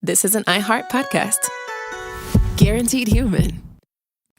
this is an iHeart podcast. Guaranteed human.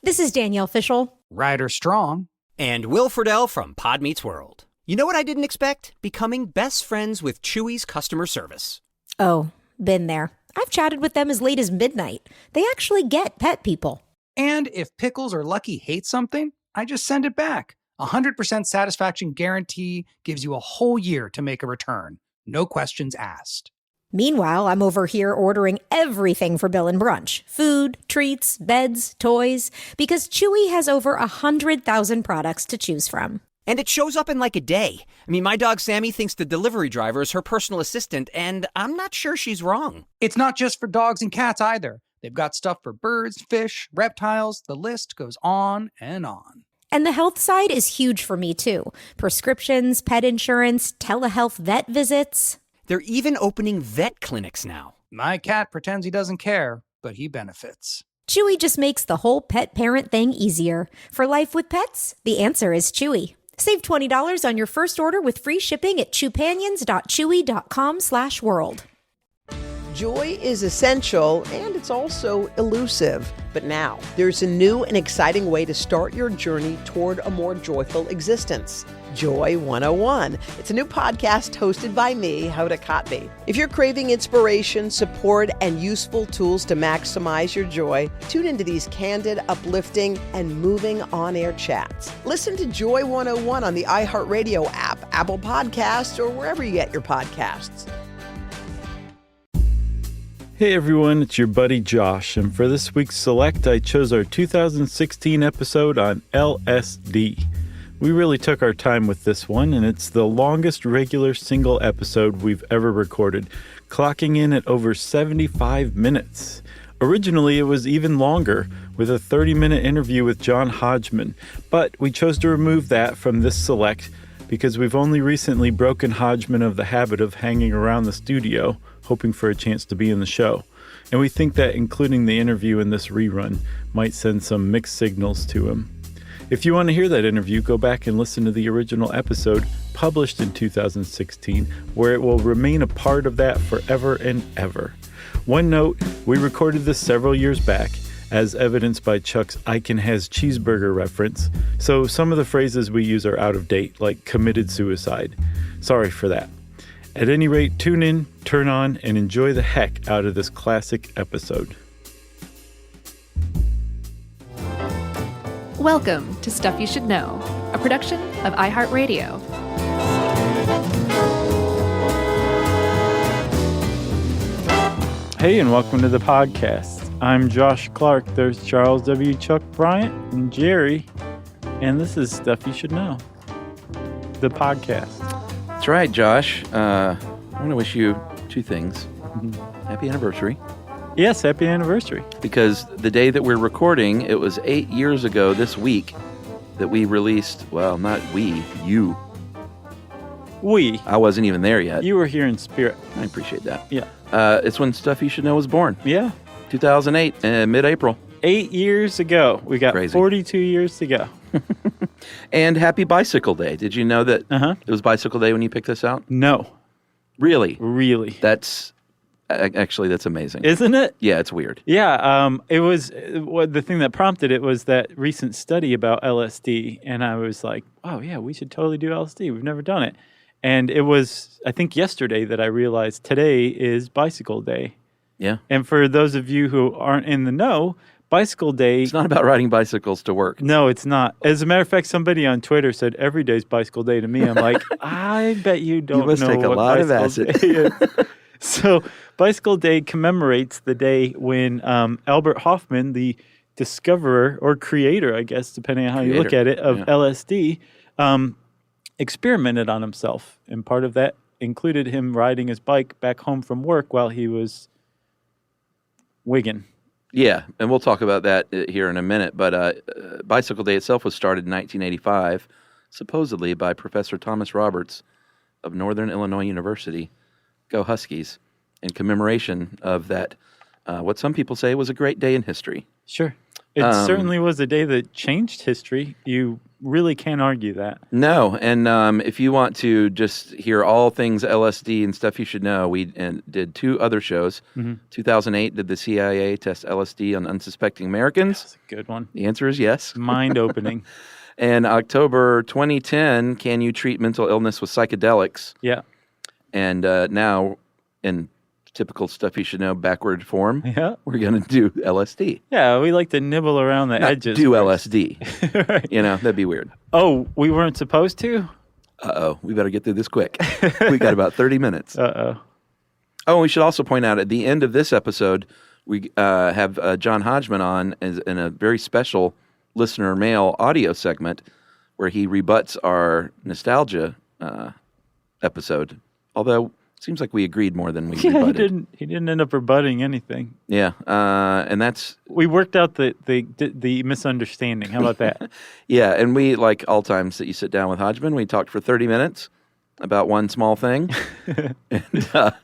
This is Danielle Fishel. Ryder Strong. And Will Friedle from Pod Meets World. You know what I didn't expect? Becoming best friends with Chewy's customer service. Oh, been there. I've chatted with them as late as midnight. They actually get pet people. And if Pickles or Lucky hate something, I just send it back. 100% satisfaction guarantee gives you a whole year to make a return. No questions asked. Meanwhile, I'm over here ordering everything for Bill and Brunch. Food, treats, beds, toys. Because Chewy has over 100,000 products to choose from. And it shows up in like a day. I mean, my dog Sammy thinks the delivery driver is her personal assistant, and I'm not sure she's wrong. It's not just for dogs and cats either. They've got stuff for birds, fish, reptiles. The list goes on and on. And the health side is huge for me, too. Prescriptions, pet insurance, telehealth vet visits. They're even opening vet clinics now. My cat pretends he doesn't care, but he benefits. Chewy just makes the whole pet parent thing easier. For life with pets, the answer is Chewy. Save $20 on your first order with free shipping at chewpanions.chewy.com/world. Joy is essential, and it's also elusive. But now, there's a new and exciting way to start your journey toward a more joyful existence. Joy 101. It's a new podcast hosted by me, Hoda Kotb. If you're craving inspiration, support, and useful tools to maximize your joy, tune into these candid, uplifting, and moving on-air chats. Listen to Joy 101 on the iHeartRadio app, Apple Podcasts, or wherever you get your podcasts. Hey everyone, it's your buddy Josh, and for this week's Select, I chose our 2016 episode on LSD. We really took our time with this one, and it's the longest regular single episode we've ever recorded, clocking in at over 75 minutes. Originally, it was even longer, with a 30-minute interview with John Hodgman, but we chose to remove that from this Select because we've only recently broken Hodgman of the habit of hanging around the studio, hoping for a chance to be in the show. And we think that including the interview in this rerun might send some mixed signals to him. If you want to hear that interview, go back and listen to the original episode published in 2016, where it will remain a part of that forever and ever. One note, we recorded this several years back, as evidenced by Chuck's I Can Has Cheeseburger reference, so some of the phrases we use are out of date, like committed suicide. Sorry for that. At any rate, tune in, turn on, and enjoy the heck out of this classic episode. Welcome to Stuff You Should Know, a production of iHeartRadio. Hey, and welcome to the podcast. I'm Josh Clark. There's Charles W. Chuck Bryant and Jerry, and this is Stuff You Should Know, the podcast. That's right, Josh. I want to wish you two things. Happy anniversary. Yes, happy anniversary. Because the day that we're recording, it was 8 years ago this week that we released, well, not we, you. We. I wasn't even there yet. You were here in spirit. I appreciate that. Yeah. It's when Stuff You Should Know was born. Yeah. 2008, mid-April. 8 years ago. We got Crazy. 42 years to go. And happy Bicycle Day. Did you know that it was Bicycle Day when you picked this out? No. Really? Really. That's amazing. Isn't it? Yeah, it's weird. Yeah. It was the thing that prompted it was that recent study about LSD. And I was like, oh, yeah, we should totally do LSD. We've never done it. And it was, I think, yesterday that I realized today is Bicycle Day. Yeah. And for those of you who aren't in the know, Bicycle Day... It's not about riding bicycles to work. No, it's not. As a matter of fact, somebody on Twitter said every day's Bicycle Day to me. I'm like, I bet you don't know. You must take a lot of acid. So Bicycle Day commemorates the day when Albert Hofman, the discoverer or creator, I guess, depending on how you look at it, of LSD, experimented on himself. And part of that included him riding his bike back home from work while he was wigging. Yeah, and we'll talk about that here in a minute. But Bicycle Day itself was started in 1985, supposedly by Professor Thomas Roberts of Northern Illinois University. Go Huskies, in commemoration of that, what some people say was a great day in history. Sure. It certainly was a day that changed history. You really can't argue that. No, and if you want to just hear all things LSD and stuff you should know, we did 2 other shows. 2008, did the CIA test LSD on unsuspecting Americans? That's a good one. The answer is yes. Mind-opening. And October 2010, can you treat mental illness with psychedelics? Yeah. And now, in typical stuff you should know backward form, Yeah. we're going to do LSD. Yeah, we like to nibble around the Not edges. do first. LSD. Right. That'd be weird. Oh, we weren't supposed to? Uh-oh, we better get through this quick. We got about 30 minutes. Uh-oh. Oh, and we should also point out at the end of this episode, we have John Hodgman on in a very special listener mail audio segment where he rebuts our nostalgia episode. Although it seems like we agreed more than we rebutted. He didn't end up rebutting anything. Yeah, and that's We worked out the misunderstanding. How about that? yeah. And we, like all times that you sit down with Hodgman, we talked for 30 minutes about one small thing, and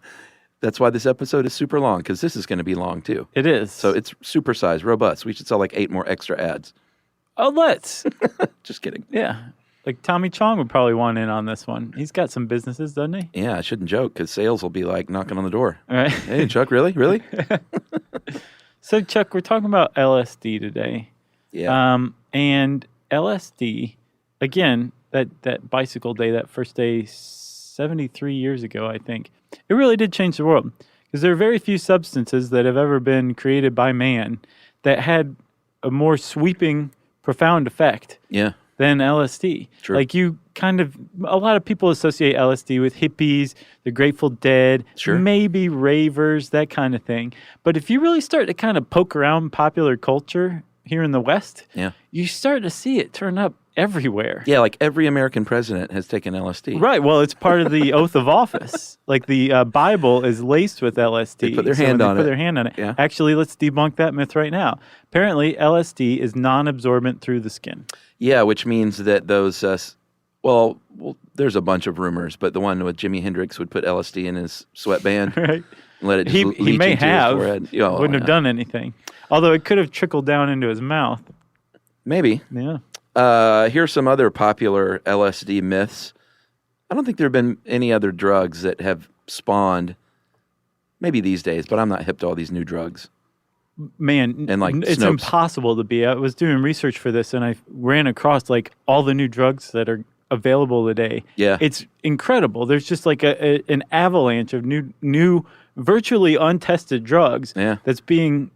that's why this episode is super long, because this is going to be long too. It is. So it's supersized, robust. We should sell like 8 more extra ads. Oh, let's. Just kidding. Yeah. Like Tommy Chong would probably want in on this one. He's got some businesses, doesn't he? Yeah, I shouldn't joke because sales will be like knocking on the door. All right. Hey, Chuck, really? Really? So, Chuck, we're talking about LSD today. Yeah. And LSD, again, that bicycle day, that first day 73 years ago, I think, it really did change the world. Because there are very few substances that have ever been created by man that had a more sweeping, profound effect Yeah. than LSD. True. Like a lot of people associate LSD with hippies, the Grateful Dead, Sure. maybe ravers, that kind of thing. But if you really start to kind of poke around popular culture here in the West, Yeah. you start to see it turn up everywhere. Yeah, like every American president has taken LSD. Right. Well, it's part of the oath of office. Like the Bible is laced with LSD. They put their So when hand they on put it. their hand on it. Yeah. Actually, let's debunk that myth right now. Apparently, LSD is non-absorbent through the skin. Yeah, which means that those, well, there's a bunch of rumors, but the one with Jimi Hendrix would put LSD in his sweatband Right. and let it just He leach may into have. his forehead. Oh, Wouldn't yeah. have done anything. Although it could have trickled down into his mouth. Maybe. Yeah. Here's some other popular LSD myths. I don't think there have been any other drugs that have spawned, maybe these days, but I'm not hip to all these new drugs. Man, And, like, it's Snopes. impossible to be. I was doing research for this, and I ran across like all the new drugs that are available today. Yeah. It's incredible. There's just like an avalanche of new, virtually untested drugs. Yeah. That's being,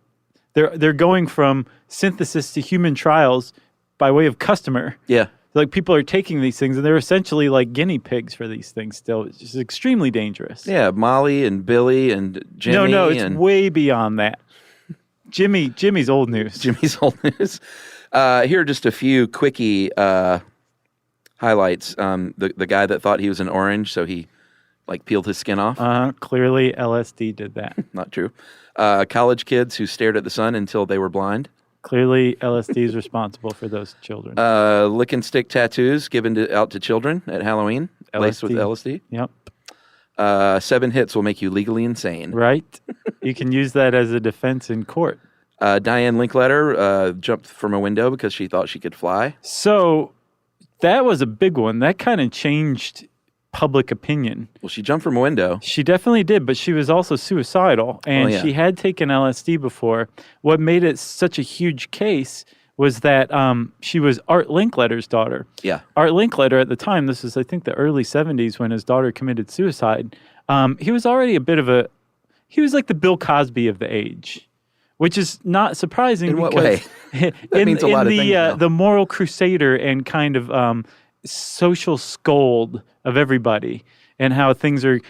they're going from synthesis to human trials by way of customer. Yeah. Like people are taking these things, and they're essentially like guinea pigs for these things. Still, it's just extremely dangerous. Yeah, Molly and Billy and Jimmy. No, it's and way beyond that. Jimmy's old news. Jimmy's old news. Here are just a few quickie highlights. The guy that thought he was an orange, so he like peeled his skin off. Clearly, LSD did that. Not true. College kids who stared at the sun until they were blind. Clearly, LSD is responsible for those children. Lick and stick tattoos given out to children at Halloween, laced with LSD. Yep. 7 hits will make you legally insane. Right? You can use that as a defense in court. Diane Linkletter jumped from a window because she thought she could fly. So that was a big one. That kind of changed public opinion. Well, she jumped from a window. She definitely did, but she was also suicidal, and yeah. she had taken LSD before. What made it such a huge case was that she was Art Linkletter's daughter. Yeah. Art Linkletter at the time, this was, I think, the early 70s when his daughter committed suicide. He was already he was like the Bill Cosby of the age, which is not surprising. In what because way? That means a lot of things now. the moral crusader and kind of social scold of everybody, and how things are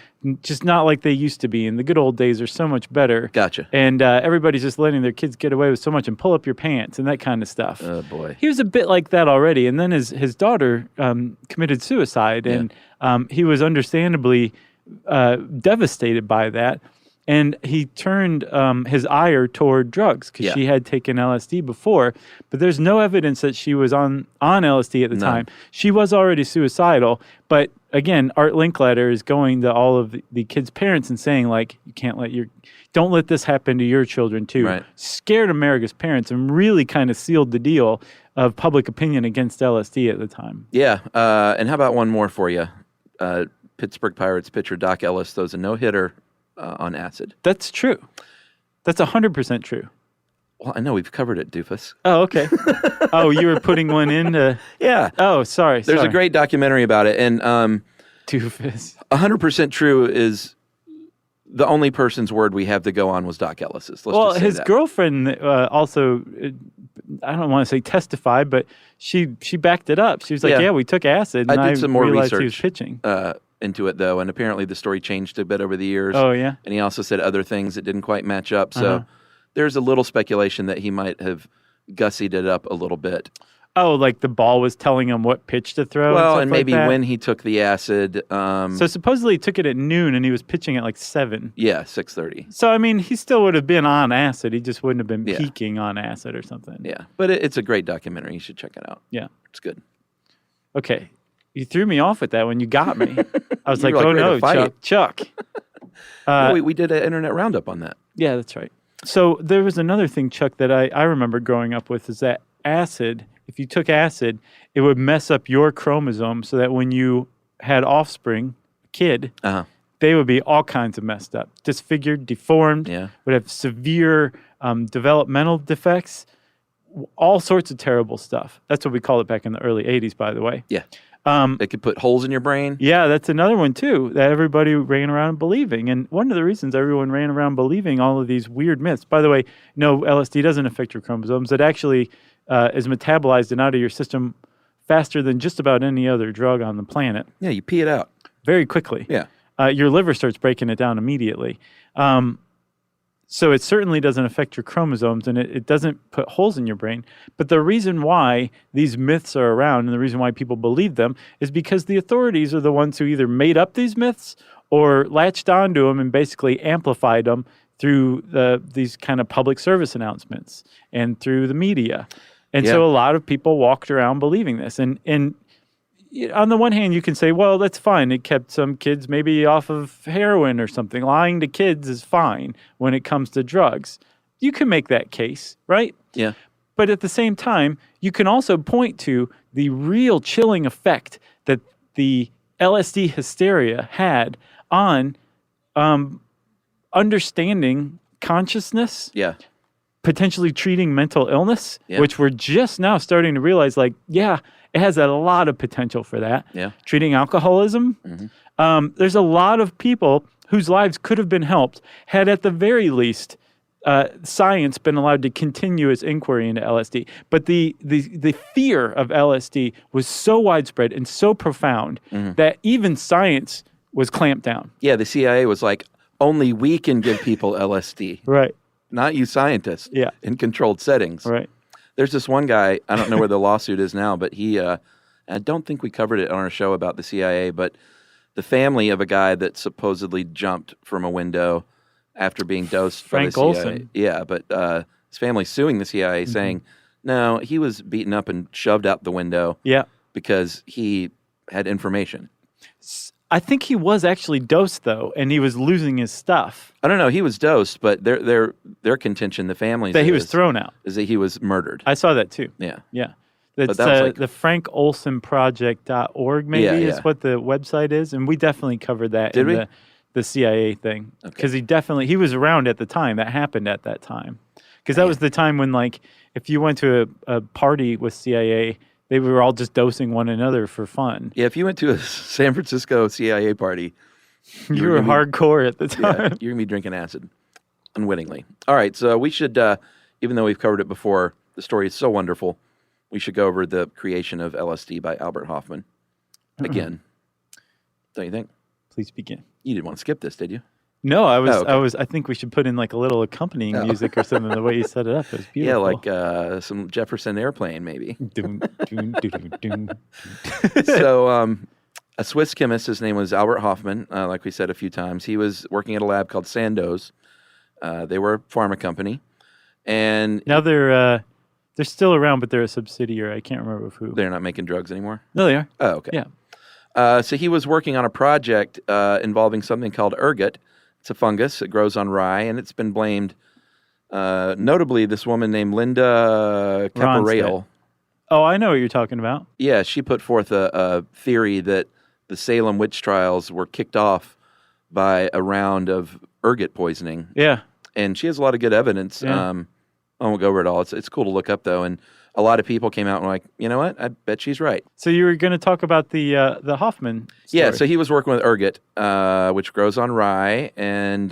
just not like they used to be. And the good old days are so much better. Gotcha. And everybody's just letting their kids get away with so much and pull up your pants and that kind of stuff. Oh, boy. He was a bit like that already. And then his daughter committed suicide, and he was understandably devastated by that. And he turned his ire toward drugs because she had taken LSD before. But there's no evidence that she was on LSD at the time. She was already suicidal, but again, Art Linkletter is going to all of the kids' parents and saying, like, don't let this happen to your children too. Right. Scared America's parents and really kind of sealed the deal of public opinion against LSD at the time. Yeah. And how about one more for you? Pittsburgh Pirates pitcher Doc Ellis throws a no-hitter on acid. That's true. That's 100% true. Well, I know we've covered it, doofus. Oh, okay. Oh, you were putting one in? Yeah. Oh, sorry. There's a great documentary about it. And doofus. 100% true is the only person's word we have to go on was Doc Ellis's. Let's just say his that. girlfriend also, I don't want to say testified, but she backed it up. She was like, yeah, we took acid. And I did some more realized research he was pitching. Into it, though, and apparently the story changed a bit over the years. Oh, yeah? And he also said other things that didn't quite match up. So there's a little speculation that he might have gussied it up a little bit. Oh, like the ball was telling him what pitch to throw? Well, and like maybe that? when he took the acid. So supposedly he took it at noon and he was pitching at like 7. Yeah, 6:30. So, I mean, he still would have been on acid. He just wouldn't have been peaking on acid or something. Yeah, but it's a great documentary. You should check it out. Yeah. It's good. Okay. You threw me off with that when you got me. I was like, were, oh, ready to no, fight. Chuck. No, we did an internet roundup on that. Yeah, that's right. So there was another thing, Chuck, that I remember growing up with is that acid, if you took acid, it would mess up your chromosome so that when you had offspring, a kid, they would be all kinds of messed up, disfigured, deformed, would have severe developmental defects, all sorts of terrible stuff. That's what we called it back in the early 80s, by the way. Yeah. It could put holes in your brain. Yeah, that's another one, too, that everybody ran around believing. And one of the reasons everyone ran around believing all of these weird myths, by the way, no, LSD doesn't affect your chromosomes. It actually is metabolized and out of your system faster than just about any other drug on the planet. Yeah, you pee it out. Very quickly. Yeah. Your liver starts breaking it down immediately. So it certainly doesn't affect your chromosomes, and it doesn't put holes in your brain. But the reason why these myths are around and the reason why people believe them is because the authorities are the ones who either made up these myths or latched onto them and basically amplified them through these kind of public service announcements and through the media. And so a lot of people walked around believing this. And on the one hand, you can say, well, that's fine. It kept some kids maybe off of heroin or something. Lying to kids is fine when it comes to drugs. You can make that case, right? Yeah. But at the same time, you can also point to the real chilling effect that the LSD hysteria had on understanding consciousness. Yeah. Potentially treating mental illness, which we're just now starting to realize, like, it has a lot of potential for that. Yeah. Treating alcoholism. Mm-hmm. There's a lot of people whose lives could have been helped had at the very least science been allowed to continue its inquiry into LSD. But the fear of LSD was so widespread and so profound that even science was clamped down. Yeah, the CIA was like, only we can give people LSD. Right. Not you scientists. Yeah. In controlled settings. Right. There's this one guy, I don't know where the lawsuit is now, but he, I don't think we covered it on our show about the CIA, but the family of a guy that supposedly jumped from a window after being dosed by the CIA. Frank Olson. Yeah, but his family's suing the CIA saying, no, he was beaten up and shoved out the window because he had information. I think he was actually dosed, though, and he was losing his stuff. I don't know. He was dosed, but their contention, the family's that he was thrown out. Is that he was murdered. I saw that, too. Yeah. Yeah. That's that was like, the frankolsonproject.org, maybe, is what the website is. And we definitely covered that in the CIA thing. Because he was around at the time. That happened at that time. Because that was the time when, like, if you went to a party with CIA, they were all just dosing one another for fun. Yeah, if you went to a San Francisco CIA party, you were hardcore at the time. Yeah, you're going to be drinking acid unwittingly. All right, so we should, even though we've covered it before, the story is so wonderful, we should go over the creation of LSD by Albert Hofman again. Don't you think? Please begin. You didn't want to skip this, did you? No, I think we should put in like a little accompanying music or something. The way you set it up, it was beautiful. Yeah, like some Jefferson Airplane, maybe. Doom, doom, doom, doom. So, a Swiss chemist, his name was Albert Hofman, like we said a few times. He was working at a lab called Sandoz. They were a pharma company. And now they're still around, but they're a subsidiary. I can't remember of who. They're not making drugs anymore? No, they are. Oh, okay. Yeah. So he was working on a project involving something called ergot. It's a fungus. It grows on rye, and it's been blamed, notably, this woman named Linda Caporael. Oh, I know what you're talking about. Yeah, she put forth a theory that the Salem witch trials were kicked off by a round of ergot poisoning. Yeah. And she has a lot of good evidence. Yeah. I won't go over it all. It's cool to look up, though. And a lot of people came out and were like, you know what? I bet she's right. So you were going to talk about the Hofman story. Yeah, so he was working with ergot, which grows on rye, and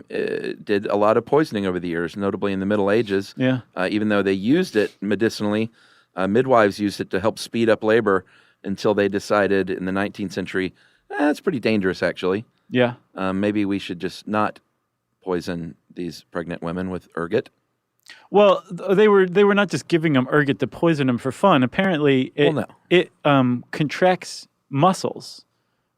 did a lot of poisoning over the years, notably in the Middle Ages. Yeah. Even though they used it medicinally, midwives used it to help speed up labor until they decided in the 19th century, that's pretty dangerous, actually. Yeah. Maybe we should just not poison these pregnant women with ergot. Well, they were not just giving them ergot to poison them for fun. Apparently, it contracts muscles,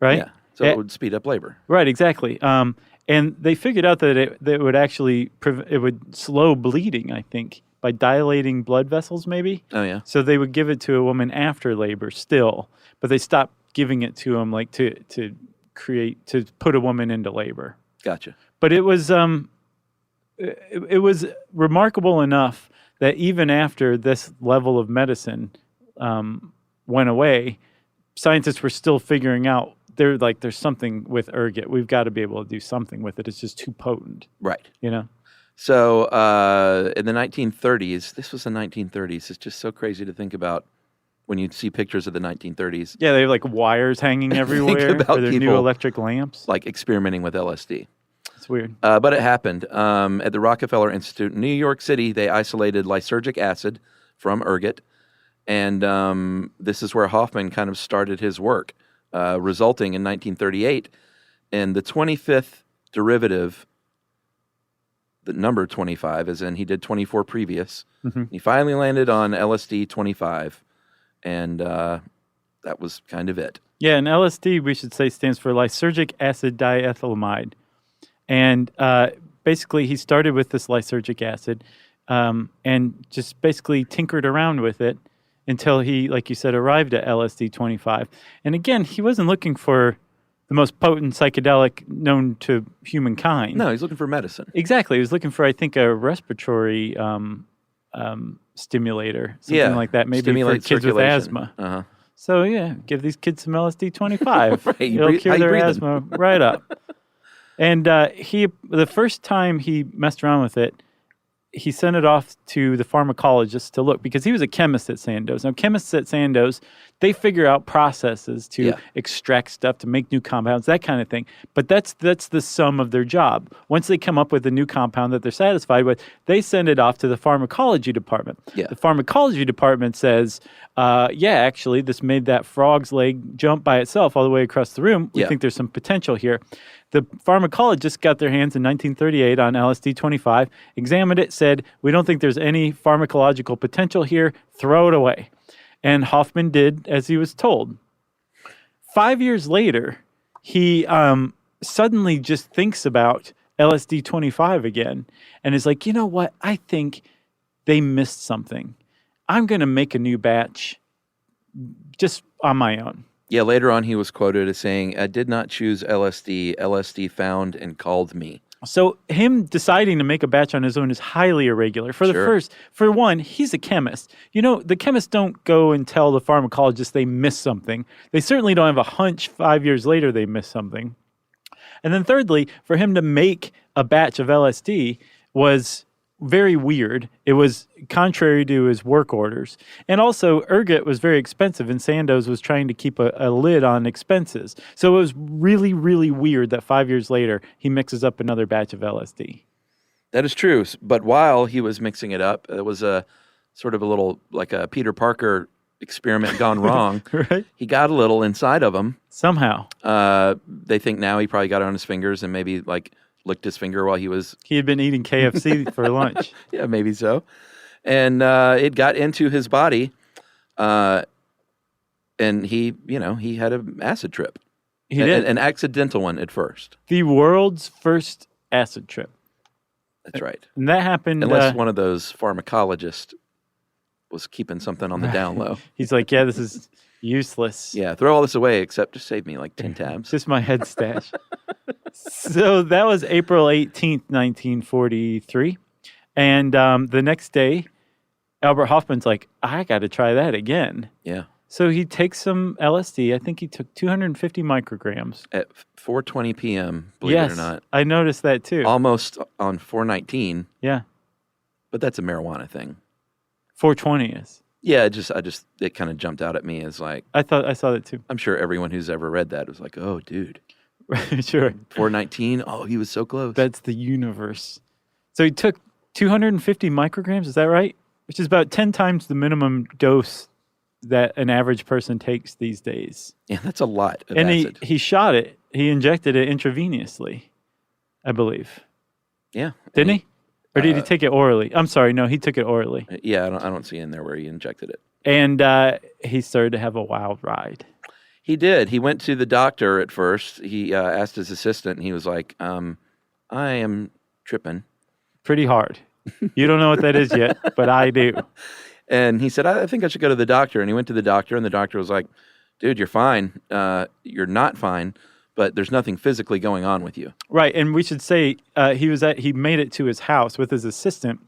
right? Yeah, so it would speed up labor. Right, exactly. And they figured out that it would actually it would slow bleeding, I think, by dilating blood vessels, maybe. Oh yeah. So they would give it to a woman after labor still, but they stopped giving it to them like to put a woman into labor. Gotcha. But it was remarkable enough that even after this level of medicine went away, scientists were still figuring out there's something with ergot. We've got to be able to do something with it. It's just too potent. Right. You know? So in the 1930s, this was the 1930s. It's just so crazy to think about when you see pictures of the 1930s. Yeah, they have like wires hanging everywhere for their new electric lamps. Like experimenting with LSD. It's weird. But it happened. At the Rockefeller Institute in New York City, they isolated lysergic acid from ergot. And this is where Hofman kind of started his work, resulting in 1938 in the 25th derivative, the number 25, as in he did 24 previous. Mm-hmm. He finally landed on LSD 25, and that was kind of it. Yeah, and LSD, we should say, stands for lysergic acid diethylamide. And basically, he started with this lysergic acid and just basically tinkered around with it until he, like you said, arrived at LSD 25. And again, he wasn't looking for the most potent psychedelic known to humankind. No, he's looking for medicine. Exactly. He was looking for, I think, a respiratory stimulator, something like that, maybe for kids with asthma. Uh-huh. So, yeah, give these kids some LSD 25. Right, It'll cure their asthma right up. And the first time he messed around with it, he sent it off to the pharmacologist to look, because he was a chemist at Sandoz. Now, chemists at Sandoz, they figure out processes to extract stuff, to make new compounds, that kind of thing. But that's the sum of their job. Once they come up with a new compound that they're satisfied with, they send it off to the pharmacology department. Yeah. The pharmacology department says, actually, this made that frog's leg jump by itself all the way across the room. We think there's some potential here. The pharmacologists got their hands in 1938 on LSD 25, examined it, said, we don't think there's any pharmacological potential here, throw it away. And Hofman did as he was told. 5 years later, he suddenly just thinks about LSD 25 again and is like, you know what, I think they missed something. I'm going to make a new batch just on my own. Yeah, later on he was quoted as saying, I did not choose LSD. LSD found and called me. So him deciding to make a batch on his own is highly irregular. For one, he's a chemist. You know, the chemists don't go and tell the pharmacologist they missed something. They certainly don't have a hunch 5 years later they missed something. And then thirdly, for him to make a batch of LSD was very weird. It was contrary to his work orders. And also, ergot was very expensive, and Sandoz was trying to keep a lid on expenses. So it was really, really weird that 5 years later, he mixes up another batch of LSD. That is true. But while he was mixing it up, it was a sort of a little, like a Peter Parker experiment gone wrong. Right? He got a little inside of him. Somehow. They think now he probably got it on his fingers and maybe, licked his finger while he was... He had been eating KFC for lunch. Yeah, maybe so. And it got into his body, and he had an acid trip. He did. An accidental one at first. The world's first acid trip. That's right. And that happened... Unless one of those pharmacologists was keeping something on the down low. He's like, yeah, this is useless. Yeah, throw all this away except to save me like 10 tabs. Just my head stash. So that was April 18th, 1943. And the next day, Albert Hofman's like, I got to try that again. Yeah. So he takes some LSD. I think he took 250 micrograms. At 4:20 p.m., believe it or not. I noticed that too. Almost on 4:19. Yeah. But that's a marijuana thing. 420 is. Yeah, it kind of jumped out at me as like... I saw that too. I'm sure everyone who's ever read that was like, oh, dude. Sure. 419, oh, he was so close. That's the universe. So he took 250 micrograms, is that right? Which is about 10 times the minimum dose that an average person takes these days. Yeah, that's a lot of and acid. he shot it. He injected it intravenously, I believe. Yeah. Didn't he? Or did he take it orally? I'm sorry, no, he took it orally. Yeah, I don't see in there where he injected it. And he started to have a wild ride. He did. He went to the doctor at first. He asked his assistant, and he was like, I am tripping. Pretty hard. You don't know what that is yet, but I do. And he said, I think I should go to the doctor. And he went to the doctor, and the doctor was like, dude, you're fine. You're not fine, but there's nothing physically going on with you. Right, and we should say he made it to his house with his assistant,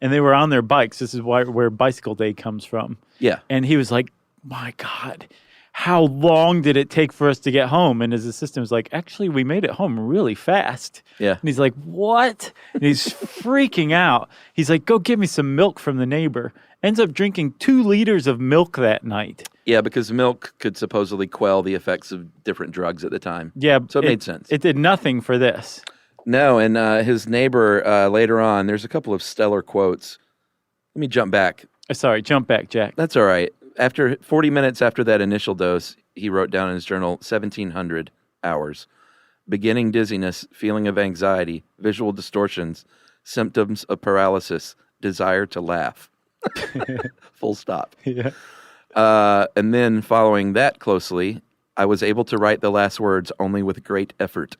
and they were on their bikes. This is where Bicycle Day comes from. Yeah. And he was like, my God, how long did it take for us to get home? And his assistant was like, actually, we made it home really fast. Yeah. And he's like, what? And he's freaking out. He's like, go get me some milk from the neighbor. Ends up drinking 2 liters of milk that night. Yeah, because milk could supposedly quell the effects of different drugs at the time. Yeah. So it made sense. It did nothing for this. No, and his neighbor later on, there's a couple of stellar quotes. Let me jump back. Sorry, jump back, Jack. That's all right. After 40 minutes after that initial dose, he wrote down in his journal 1,700 hours. Beginning dizziness, feeling of anxiety, visual distortions, symptoms of paralysis, desire to laugh. Full stop. Yeah. And then following that closely, I was able to write the last words only with great effort.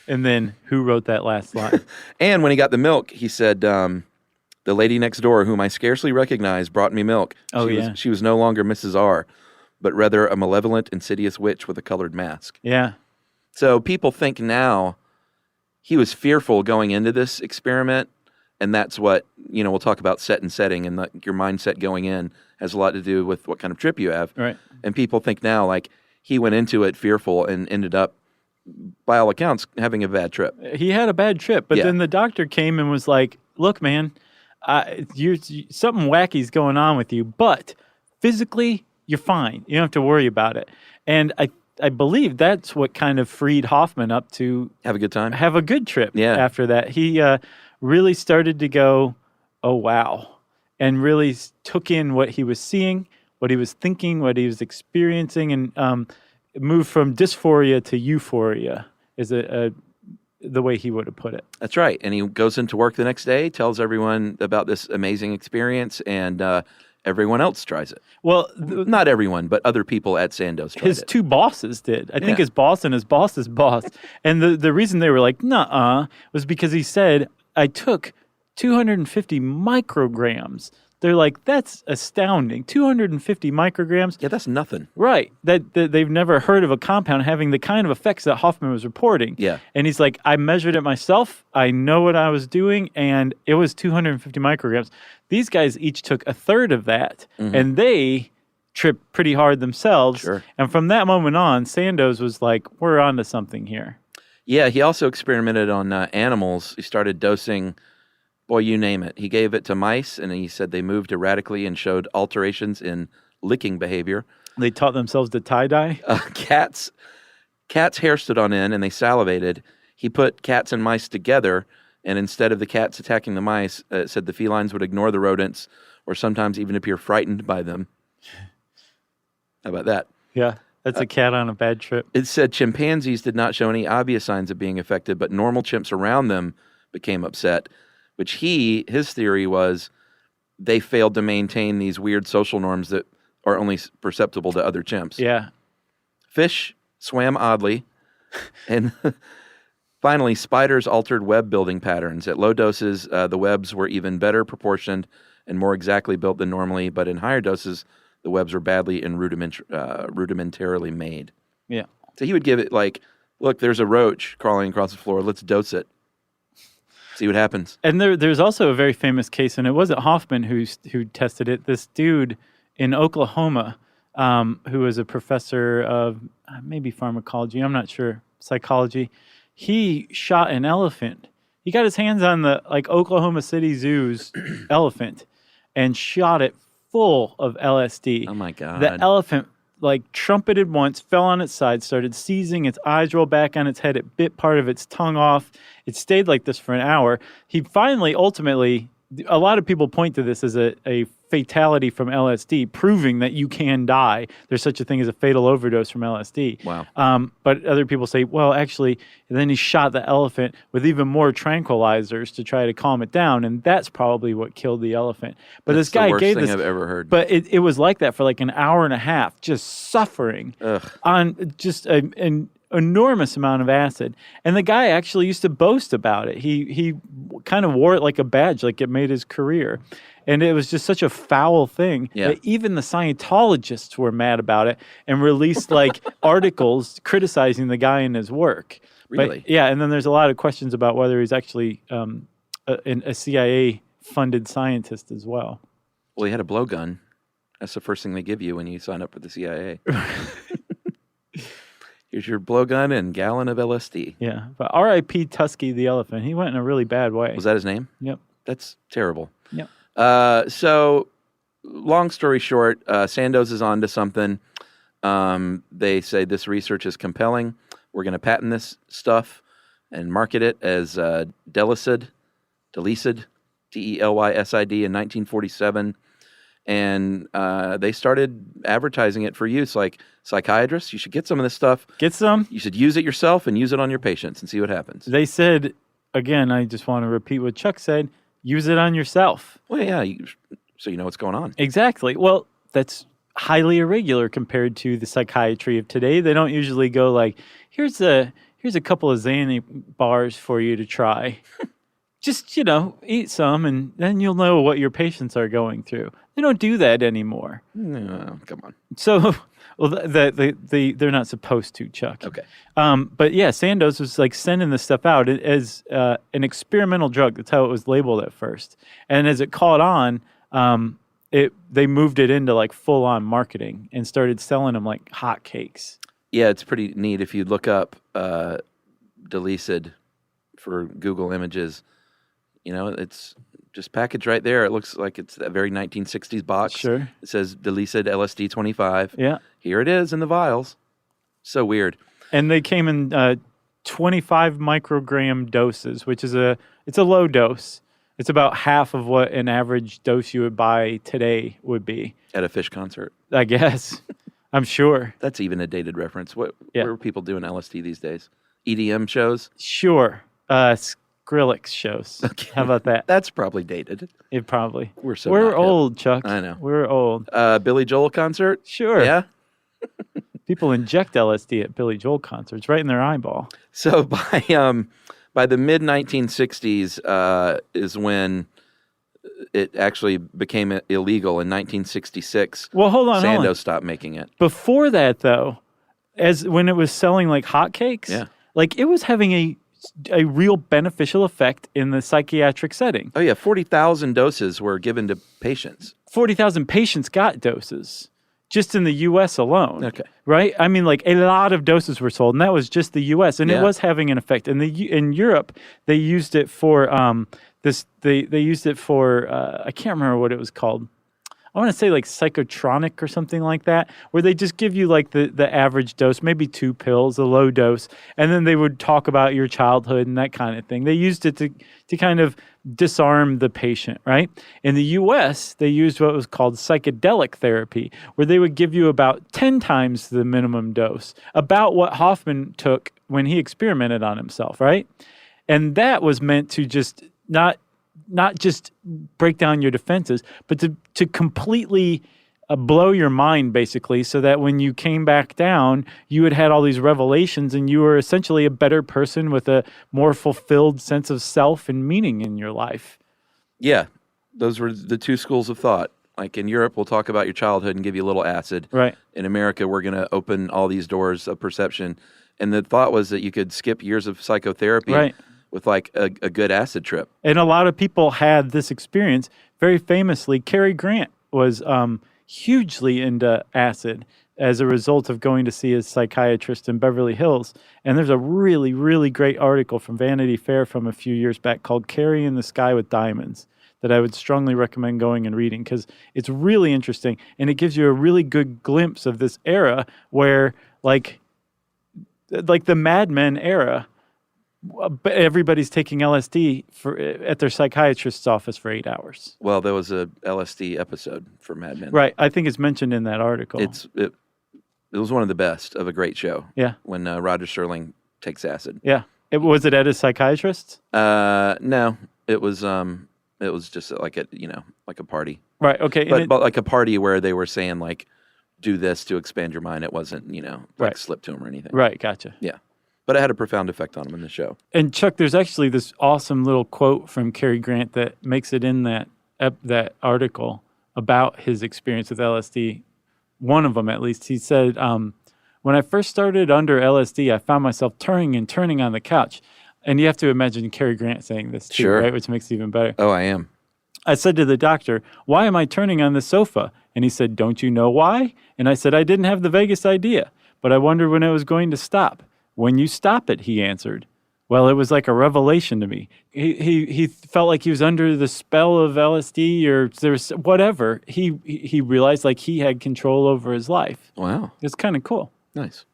And then who wrote that last line? And when he got the milk, he said, the lady next door, whom I scarcely recognized, brought me milk. She was no longer Mrs. R, but rather a malevolent, insidious witch with a colored mask. Yeah. So people think now he was fearful going into this experiment, and that's what, we'll talk about set and setting, and your mindset going in has a lot to do with what kind of trip you have. Right. And people think now, like, he went into it fearful and ended up, by all accounts, having a bad trip. He had a bad trip, but then the doctor came and was like, look, man, something wacky's going on with you, but physically, you're fine. You don't have to worry about it. And I believe that's what kind of freed Hofman up to have a good time, have a good trip. Yeah. After that, he really started to go, oh, wow, and really took in what he was seeing, what he was thinking, what he was experiencing, and moved from dysphoria to euphoria is the way he would have put it. That's right. And he goes into work the next day, tells everyone about this amazing experience, and everyone else tries it. Well, not everyone, but other people at Sandoz tried his it. 2 bosses did. I think his boss and his boss's boss. And the reason they were like, nuh-uh, was because he said, I took 250 micrograms. They're like, that's astounding. 250 micrograms. Yeah, that's nothing. Right. That they've never heard of a compound having the kind of effects that Hofman was reporting. Yeah. And he's like, I measured it myself. I know what I was doing, and it was 250 micrograms. These guys each took a third of that, and they tripped pretty hard themselves. Sure. And from that moment on, Sandoz was like, we're onto something here. Yeah, he also experimented on animals. He started dosing... Boy, you name it. He gave it to mice, and he said they moved erratically and showed alterations in licking behavior. They taught themselves to tie-dye? Cats' hair stood on end, and they salivated. He put cats and mice together, and instead of the cats attacking the mice, it said the felines would ignore the rodents or sometimes even appear frightened by them. How about that? Yeah, that's a cat on a bad trip. It said chimpanzees did not show any obvious signs of being affected, but normal chimps around them became upset, which his theory was they failed to maintain these weird social norms that are only perceptible to other chimps. Yeah. Fish swam oddly, and Finally, spiders altered web building patterns. At low doses, the webs were even better proportioned and more exactly built than normally, but in higher doses, the webs were badly and rudimentarily made. Yeah. So he would give it like, look, there's a roach crawling across the floor. Let's dose it. See what happens. And there's also a very famous case, and it wasn't Hofman who tested it. This dude in Oklahoma, who was a professor of maybe pharmacology, I'm not sure, psychology, he shot an elephant. He got his hands on the Oklahoma City Zoo's elephant and shot it full of LSD. Oh my God. The elephant trumpeted once, fell on its side, started seizing, its eyes rolled back on its head, it bit part of its tongue off. It stayed like this for an hour. He finally, ultimately, a lot of people point to this as a fatality from LSD, proving that you can die. There's such a thing as a fatal overdose from LSD. Wow. But other people say, well, actually, then he shot the elephant with even more tranquilizers to try to calm it down, and that's probably what killed the elephant. But That's this guy the worst gave thing this, I've ever heard. But it was like that for an hour and a half, just suffering on just an enormous amount of acid. And the guy actually used to boast about it. He kind of wore it like a badge, like it made his career. And it was just such a foul thing that even the Scientologists were mad about it and released articles criticizing the guy and his work. Really? But, yeah, and then there's a lot of questions about whether he's actually a CIA-funded scientist as well. Well, he had a blowgun. That's the first thing they give you when you sign up for the CIA. Here's your blowgun and gallon of LSD. Yeah, but R.I.P. Tusky the elephant. He went in a really bad way. Was that his name? Yep. That's terrible. Yep. So, long story short, Sandoz is on to something. They say this research is compelling. We're going to patent this stuff and market it as Delicid, Delysid, DelYsid in 1947. And they started advertising it for use. Like, psychiatrists, you should get some of this stuff. Get some. You should use it yourself and use it on your patients and see what happens. They said, again, I just want to repeat what Chuck said, use it on yourself. Well, yeah, so you know what's going on. Exactly. Well, that's highly irregular compared to the psychiatry of today. They don't usually go here's a couple of Xanny bars for you to try. Just, eat some and then you'll know what your patients are going through. They don't do that anymore. No, come on. So, well, they're not supposed to, Chuck. Okay. But yeah, Sandoz was sending this stuff out as an experimental drug. That's how it was labeled at first. And as it caught on, they moved it into full on marketing and started selling them like hotcakes. Yeah, it's pretty neat. If you look up Delysid for Google Images, it's just packaged right there. It looks like it's that very 1960s box. Sure. It says Delysid LSD 25. Yeah. Here it is in the vials. So weird. And they came in 25 microgram doses, which is it's a low dose. It's about half of what an average dose you would buy today would be. At a Fish concert. I guess. I'm sure. That's even a dated reference. What are people doing LSD these days? EDM shows? Sure. Skrillex shows. Okay. How about that? That's probably dated. It probably. We're old, Chuck. I know. We're old. Billy Joel concert? Sure. Yeah? People inject LSD at Billy Joel concerts right in their eyeball. So by the mid 1960s is when it actually became illegal in 1966. Well, hold on. Sandoz stopped making it. Before that, though, when it was selling like hotcakes, it was having a real beneficial effect in the psychiatric setting. Oh yeah, 40,000 doses were given to patients. 40,000 patients got doses. Just in the U.S. alone, okay, right? I mean, a lot of doses were sold, and that was just the U.S. And it was having an effect. And in Europe, they used it for They used it for I can't remember what it was called. I want to say psychotronic or something like that, where they just give you the average dose, maybe 2 pills, a low dose, and then they would talk about your childhood and that kind of thing. They used it to kind of disarm the patient, right? In the U.S., they used what was called psychedelic therapy, where they would give you about 10 times the minimum dose, about what Hofman took when he experimented on himself, right? And that was meant to just not just break down your defenses, but to completely blow your mind, basically, so that when you came back down, you had all these revelations and you were essentially a better person with a more fulfilled sense of self and meaning in your life. Yeah, those were the two schools of thought. Like in Europe, we'll talk about your childhood and give you a little acid. Right. In America, we're going to open all these doors of perception. And the thought was that you could skip years of psychotherapy with like a good acid trip. And a lot of people had this experience. Very famously, Cary Grant was hugely into acid as a result of going to see his psychiatrist in Beverly Hills. And there's a really, really great article from Vanity Fair from a few years back called Carrie in the Sky with Diamonds that I would strongly recommend going and reading because it's really interesting. And it gives you a really good glimpse of this era where, like the Mad Men era, everybody's taking LSD at their psychiatrist's office for 8 hours. Well, there was a LSD episode for Mad Men. Right. I think it's mentioned in that article. It was one of the best of a great show. Yeah. When Roger Sterling takes acid. Yeah. Was it at his psychiatrist? No. It was just like a party. Right. Okay. But like a party where they were saying like, do this to expand your mind. It wasn't, slip to him or anything. Right. Gotcha. Yeah. But it had a profound effect on him in the show. And Chuck, there's actually this awesome little quote from Cary Grant that makes it in that article about his experience with LSD. One of them, at least, he said, when I first started under LSD, I found myself turning on the couch. And you have to imagine Cary Grant saying this too, sure. Right? Which makes it even better. Oh, I am. I said to the doctor, why am I turning on the sofa? And he said, don't you know why? And I said, I didn't have the vaguest idea, but I wondered when it was going to stop. When you stop it, he answered. Well, it was like a revelation to me. He felt like he was under the spell of LSD or there's whatever. He realized like he had control over his life. Wow. It's kind of cool. Nice.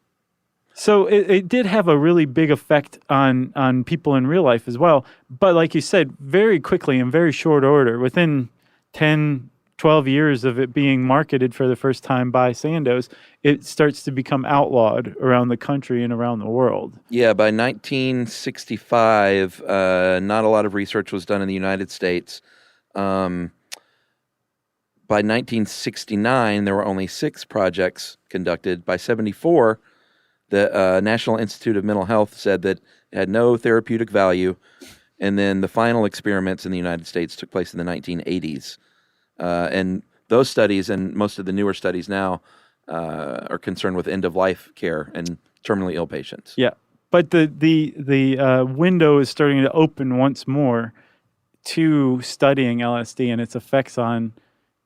So it did have a really big effect on people in real life as well. But like you said, very quickly, in very short order, within 10, 12 years of it being marketed for the first time by Sandoz, it starts to become outlawed around the country and around the world. Yeah, by 1965, not a lot of research was done in the United States. By 1969, there were only 6 projects conducted. By 74, the National Institute of Mental Health said that it had no therapeutic value. And then the final experiments in the United States took place in the 1980s. And those studies and most of the newer studies now are concerned with end-of-life care and terminally ill patients. Yeah, but the window is starting to open once more to studying LSD and its effects on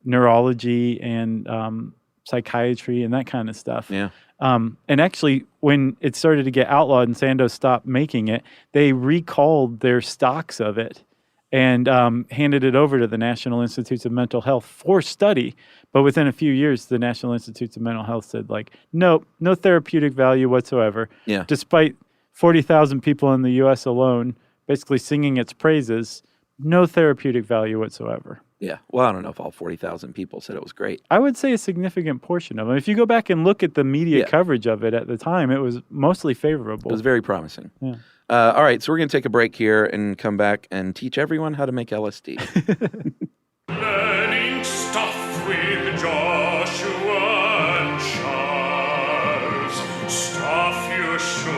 neurology and psychiatry and that kind of stuff. Yeah. And actually, when it started to get outlawed and Sandoz stopped making it, they recalled their stocks of it and handed it over to the National Institutes of Mental Health for study. But within a few years, the National Institutes of Mental Health said, like, nope, no therapeutic value whatsoever. Yeah. Despite 40,000 people in the U.S. alone basically singing its praises, no therapeutic value whatsoever. Yeah. Well, I don't know if all 40,000 people said it was great. I would say a significant portion of them. If you go back and look at the media coverage of it at the time, it was mostly favorable. It was very promising. Yeah. All right, so we're going to take a break here and come back and teach everyone how to make LSD. Learning stuff with Joshua and Charles. Stuff you should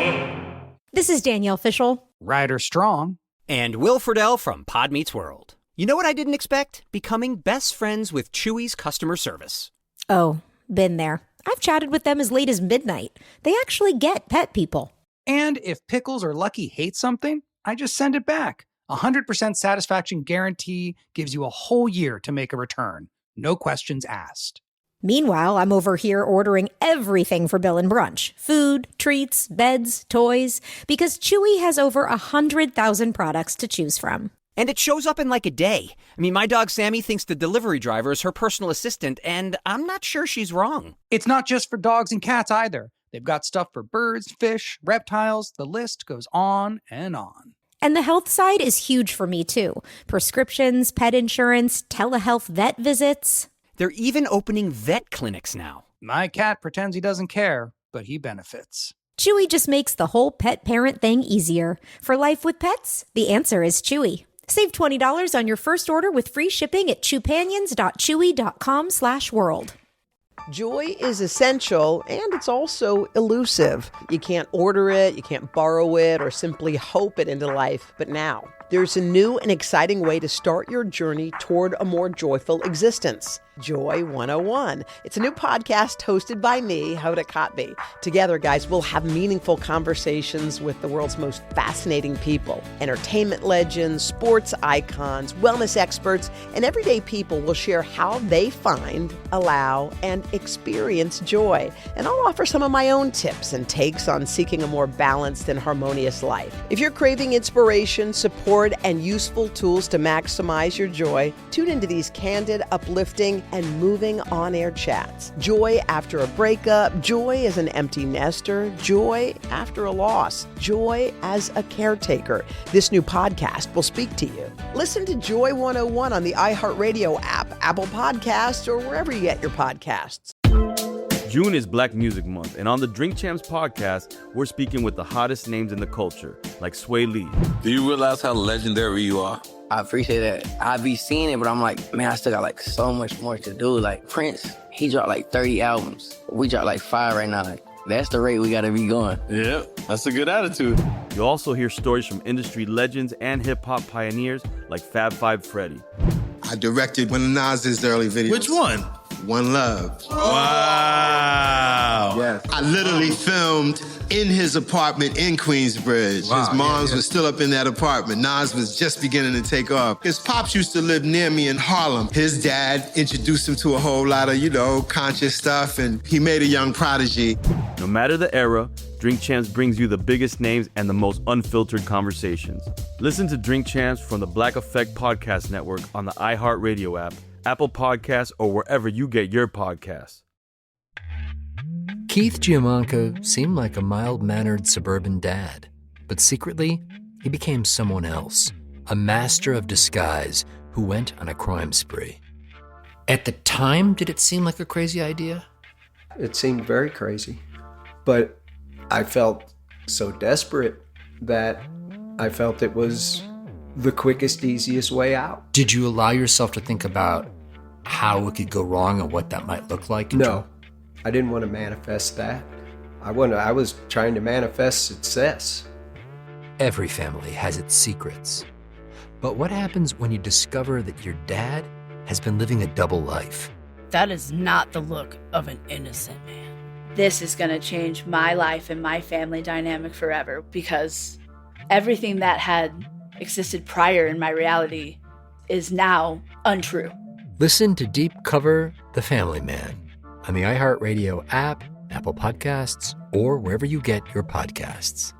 know. This is Danielle Fishel. Ryder Strong. And Will Friedle from Pod Meets World. You know what I didn't expect? Becoming best friends with Chewy's customer service. Oh, been there. I've chatted with them as late as midnight. They actually get pet people. And if Pickles or Lucky hate something, I just send it back. 100% satisfaction guarantee gives you a whole year to make a return. No questions asked. Meanwhile, I'm over here ordering everything for Bill and Brunch. Food, treats, beds, toys. Because Chewy has over 100,000 products to choose from. And it shows up in like a day. I mean, my dog Sammy thinks the delivery driver is her personal assistant, and I'm not sure she's wrong. It's not just for dogs and cats either. They've got stuff for birds, fish, reptiles. The list goes on and on. And the health side is huge for me, too. Prescriptions, pet insurance, telehealth vet visits. They're even opening vet clinics now. My cat pretends he doesn't care, but he benefits. Chewy just makes the whole pet parent thing easier. For life with pets, the answer is Chewy. Save $20 on your first order with free shipping at chewpanions.chewy.com/world. Joy is essential, and it's also elusive. You can't order it, you can't borrow it, or simply hope it into life. But now, there's a new and exciting way to start your journey toward a more joyful existence. Joy 101. It's a new podcast hosted by me, Hoda Kotb. Together, guys, we'll have meaningful conversations with the world's most fascinating people. Entertainment legends, sports icons, wellness experts, and everyday people will share how they find, allow, and experience joy. And I'll offer some of my own tips and takes on seeking a more balanced and harmonious life. If you're craving inspiration, support, and useful tools to maximize your joy, tune into these candid, uplifting, and moving on-air chats. Joy after a breakup, joy as an empty nester, joy after a loss, joy as a caretaker. This new podcast will speak to you. Listen to Joy 101 on the iHeartRadio app, Apple Podcasts, or wherever you get your podcasts. June is Black Music Month, and on the Drink Champs podcast, we're speaking with the hottest names in the culture, like Sway Lee. Do you realize how legendary you are? I appreciate that. I be seeing it, but I'm like, man, I still got like so much more to do. Like Prince, he dropped like 30 albums. We dropped like 5 right now. Like, that's the rate we gotta be going. Yeah, that's a good attitude. You'll also hear stories from industry legends and hip-hop pioneers like Fab Five Freddy. I directed one of Nas's early videos. Which one? One Love. Wow. Yes. I literally filmed in his apartment in Queensbridge. Wow. His moms was still up in that apartment. Nas was just beginning to take off. His pops used to live near me in Harlem. His dad introduced him to a whole lot of, conscious stuff, and he made a young prodigy. No matter the era, Drink Champs brings you the biggest names and the most unfiltered conversations. Listen to Drink Champs from the Black Effect Podcast Network on the iHeartRadio app, Apple Podcasts, or wherever you get your podcasts. Keith Giamanco seemed like a mild-mannered suburban dad, but secretly, he became someone else, a master of disguise who went on a crime spree. At the time, did it seem like a crazy idea? It seemed very crazy, but I felt so desperate that I felt it was the quickest, easiest way out. Did you allow yourself to think about how it could go wrong and what that might look like? No, I didn't want to manifest that. I was trying to manifest success. Every family has its secrets. But what happens when you discover that your dad has been living a double life? That is not the look of an innocent man. This is going to change my life and my family dynamic forever, because everything that had existed prior in my reality is now untrue. Listen to Deep Cover The Family Man on the iHeartRadio app, Apple Podcasts, or wherever you get your podcasts.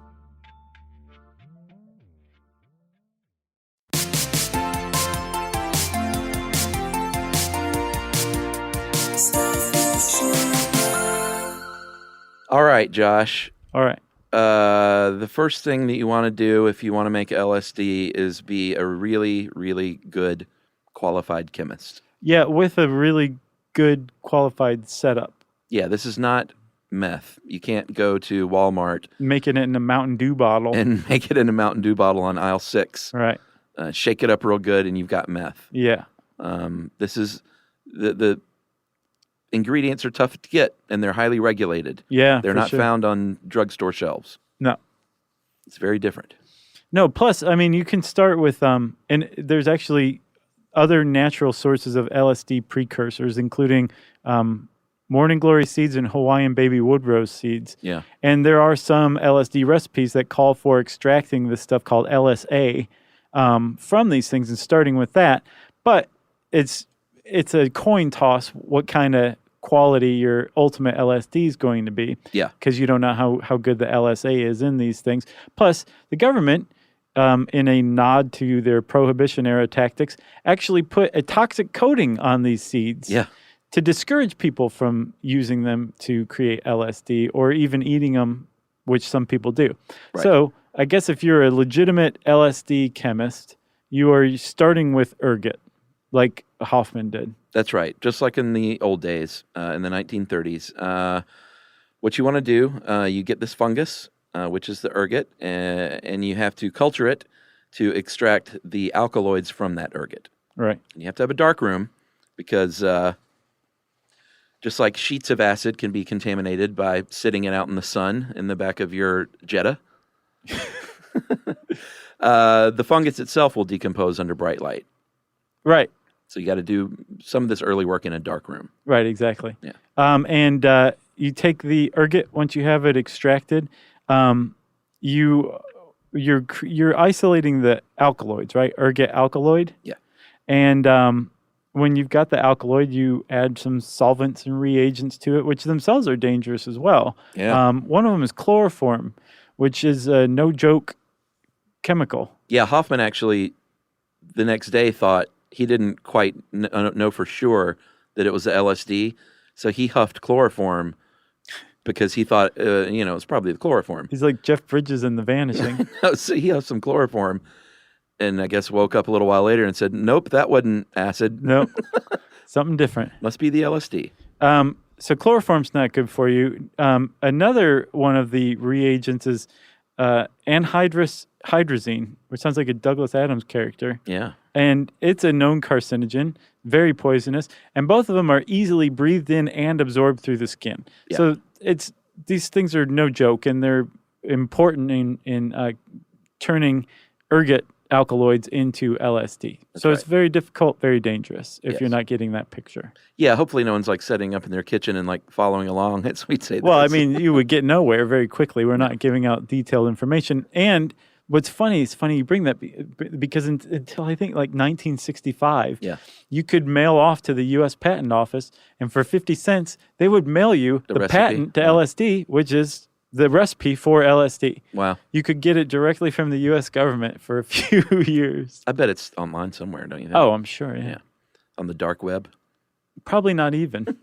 All right, Josh. All right. The first thing that you want to do if you want to make LSD is be a really, really good qualified chemist. Yeah, with a really good qualified setup. Yeah, this is not meth. You can't go to Walmart. Making it in a Mountain Dew bottle. And make it in a Mountain Dew bottle on aisle 6. Right. Shake it up real good and you've got meth. Yeah. This is the ingredients are tough to get and they're highly regulated. Yeah, they're not found on drugstore shelves. No. It's very different. No, plus, I mean, you can start with, and there's actually other natural sources of LSD precursors, including morning glory seeds and Hawaiian baby woodrose seeds. Yeah. And there are some LSD recipes that call for extracting this stuff called LSA from these things and starting with that. But it's a coin toss what kind of quality your ultimate LSD is going to be. Yeah. Because you don't know how good the LSA is in these things. Plus, the government, in a nod to their Prohibition era tactics, actually put a toxic coating on these seeds. Yeah. To discourage people from using them to create LSD or even eating them, which some people do. Right. So I guess if you're a legitimate LSD chemist, you are starting with ergot, like Hofman did. That's right. Just like in the old days, in the 1930s. What you want to do, you get this fungus, which is the ergot, and you have to culture it to extract the alkaloids from that ergot. Right. And you have to have a dark room because just like sheets of acid can be contaminated by sitting it out in the sun in the back of your Jetta, the fungus itself will decompose under bright light. Right. So you got to do some of this early work in a dark room. Right, exactly. Yeah. And you take the ergot once you have it extracted. You're isolating the alkaloids, right? Ergot alkaloid. Yeah. And when you've got the alkaloid, you add some solvents and reagents to it, which themselves are dangerous as well. Yeah. One of them is chloroform, which is a no joke chemical. Yeah, Hofman actually the next day thought he didn't quite know for sure that it was the LSD, so he huffed chloroform because he thought, it was probably the chloroform. He's like Jeff Bridges in The Vanishing. So he huffed some chloroform, and I guess woke up a little while later and said, nope, that wasn't acid. Nope, something different. Must be the LSD. So chloroform's not good for you. Another one of the reagents is anhydrous hydrazine, which sounds like a Douglas Adams character. Yeah. And it's a known carcinogen, very poisonous, and both of them are easily breathed in and absorbed through the skin. Yeah. So these things are no joke, and they're important in turning ergot alkaloids into LSD. So it's very difficult, very dangerous if you're not getting that picture. Yeah, hopefully no one's like setting up in their kitchen and like following along as we'd say. Well, I mean, you would get nowhere very quickly. We're not giving out detailed information. And what's funny, it's funny you bring that because until I think like 1965, you could mail off to the U.S. Patent Office, and for 50 cents, they would mail you the patent to LSD, which is the recipe for LSD. Wow. You could get it directly from the U.S. government for a few years. I bet it's online somewhere, don't you think? Oh, I'm sure, yeah. On the dark web? Probably not even.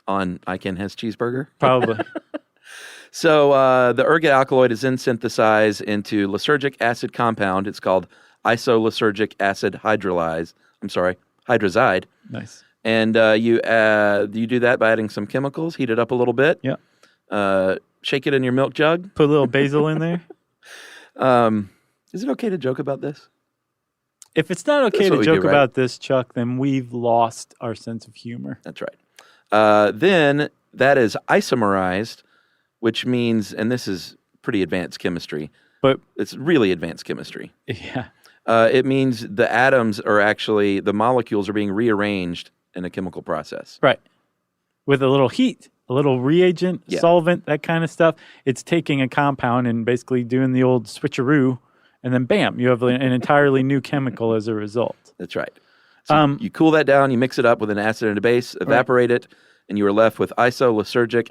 On I Can Has Cheeseburger? Probably. So the ergot alkaloid is then synthesized into lysergic acid compound. It's called isolysergic acid hydrolase. Hydrazide. Nice. And you do that by adding some chemicals, heat it up a little bit. Yeah. Shake it in your milk jug. Put a little basil in there. Is it okay to joke about this? If it's not okay to joke about this, Chuck, then we've lost our sense of humor. That's right. Then that is isomerized, which means, and this is pretty advanced chemistry, but it's really advanced chemistry. Yeah. It means the atoms are actually, the molecules are being rearranged in a chemical process. Right. With a little heat, a little reagent, solvent, that kind of stuff. It's taking a compound and basically doing the old switcheroo, and then bam, you have an entirely new chemical as a result. That's right. So you cool that down, you mix it up with an acid and a base, evaporate it, and you are left with isolysergic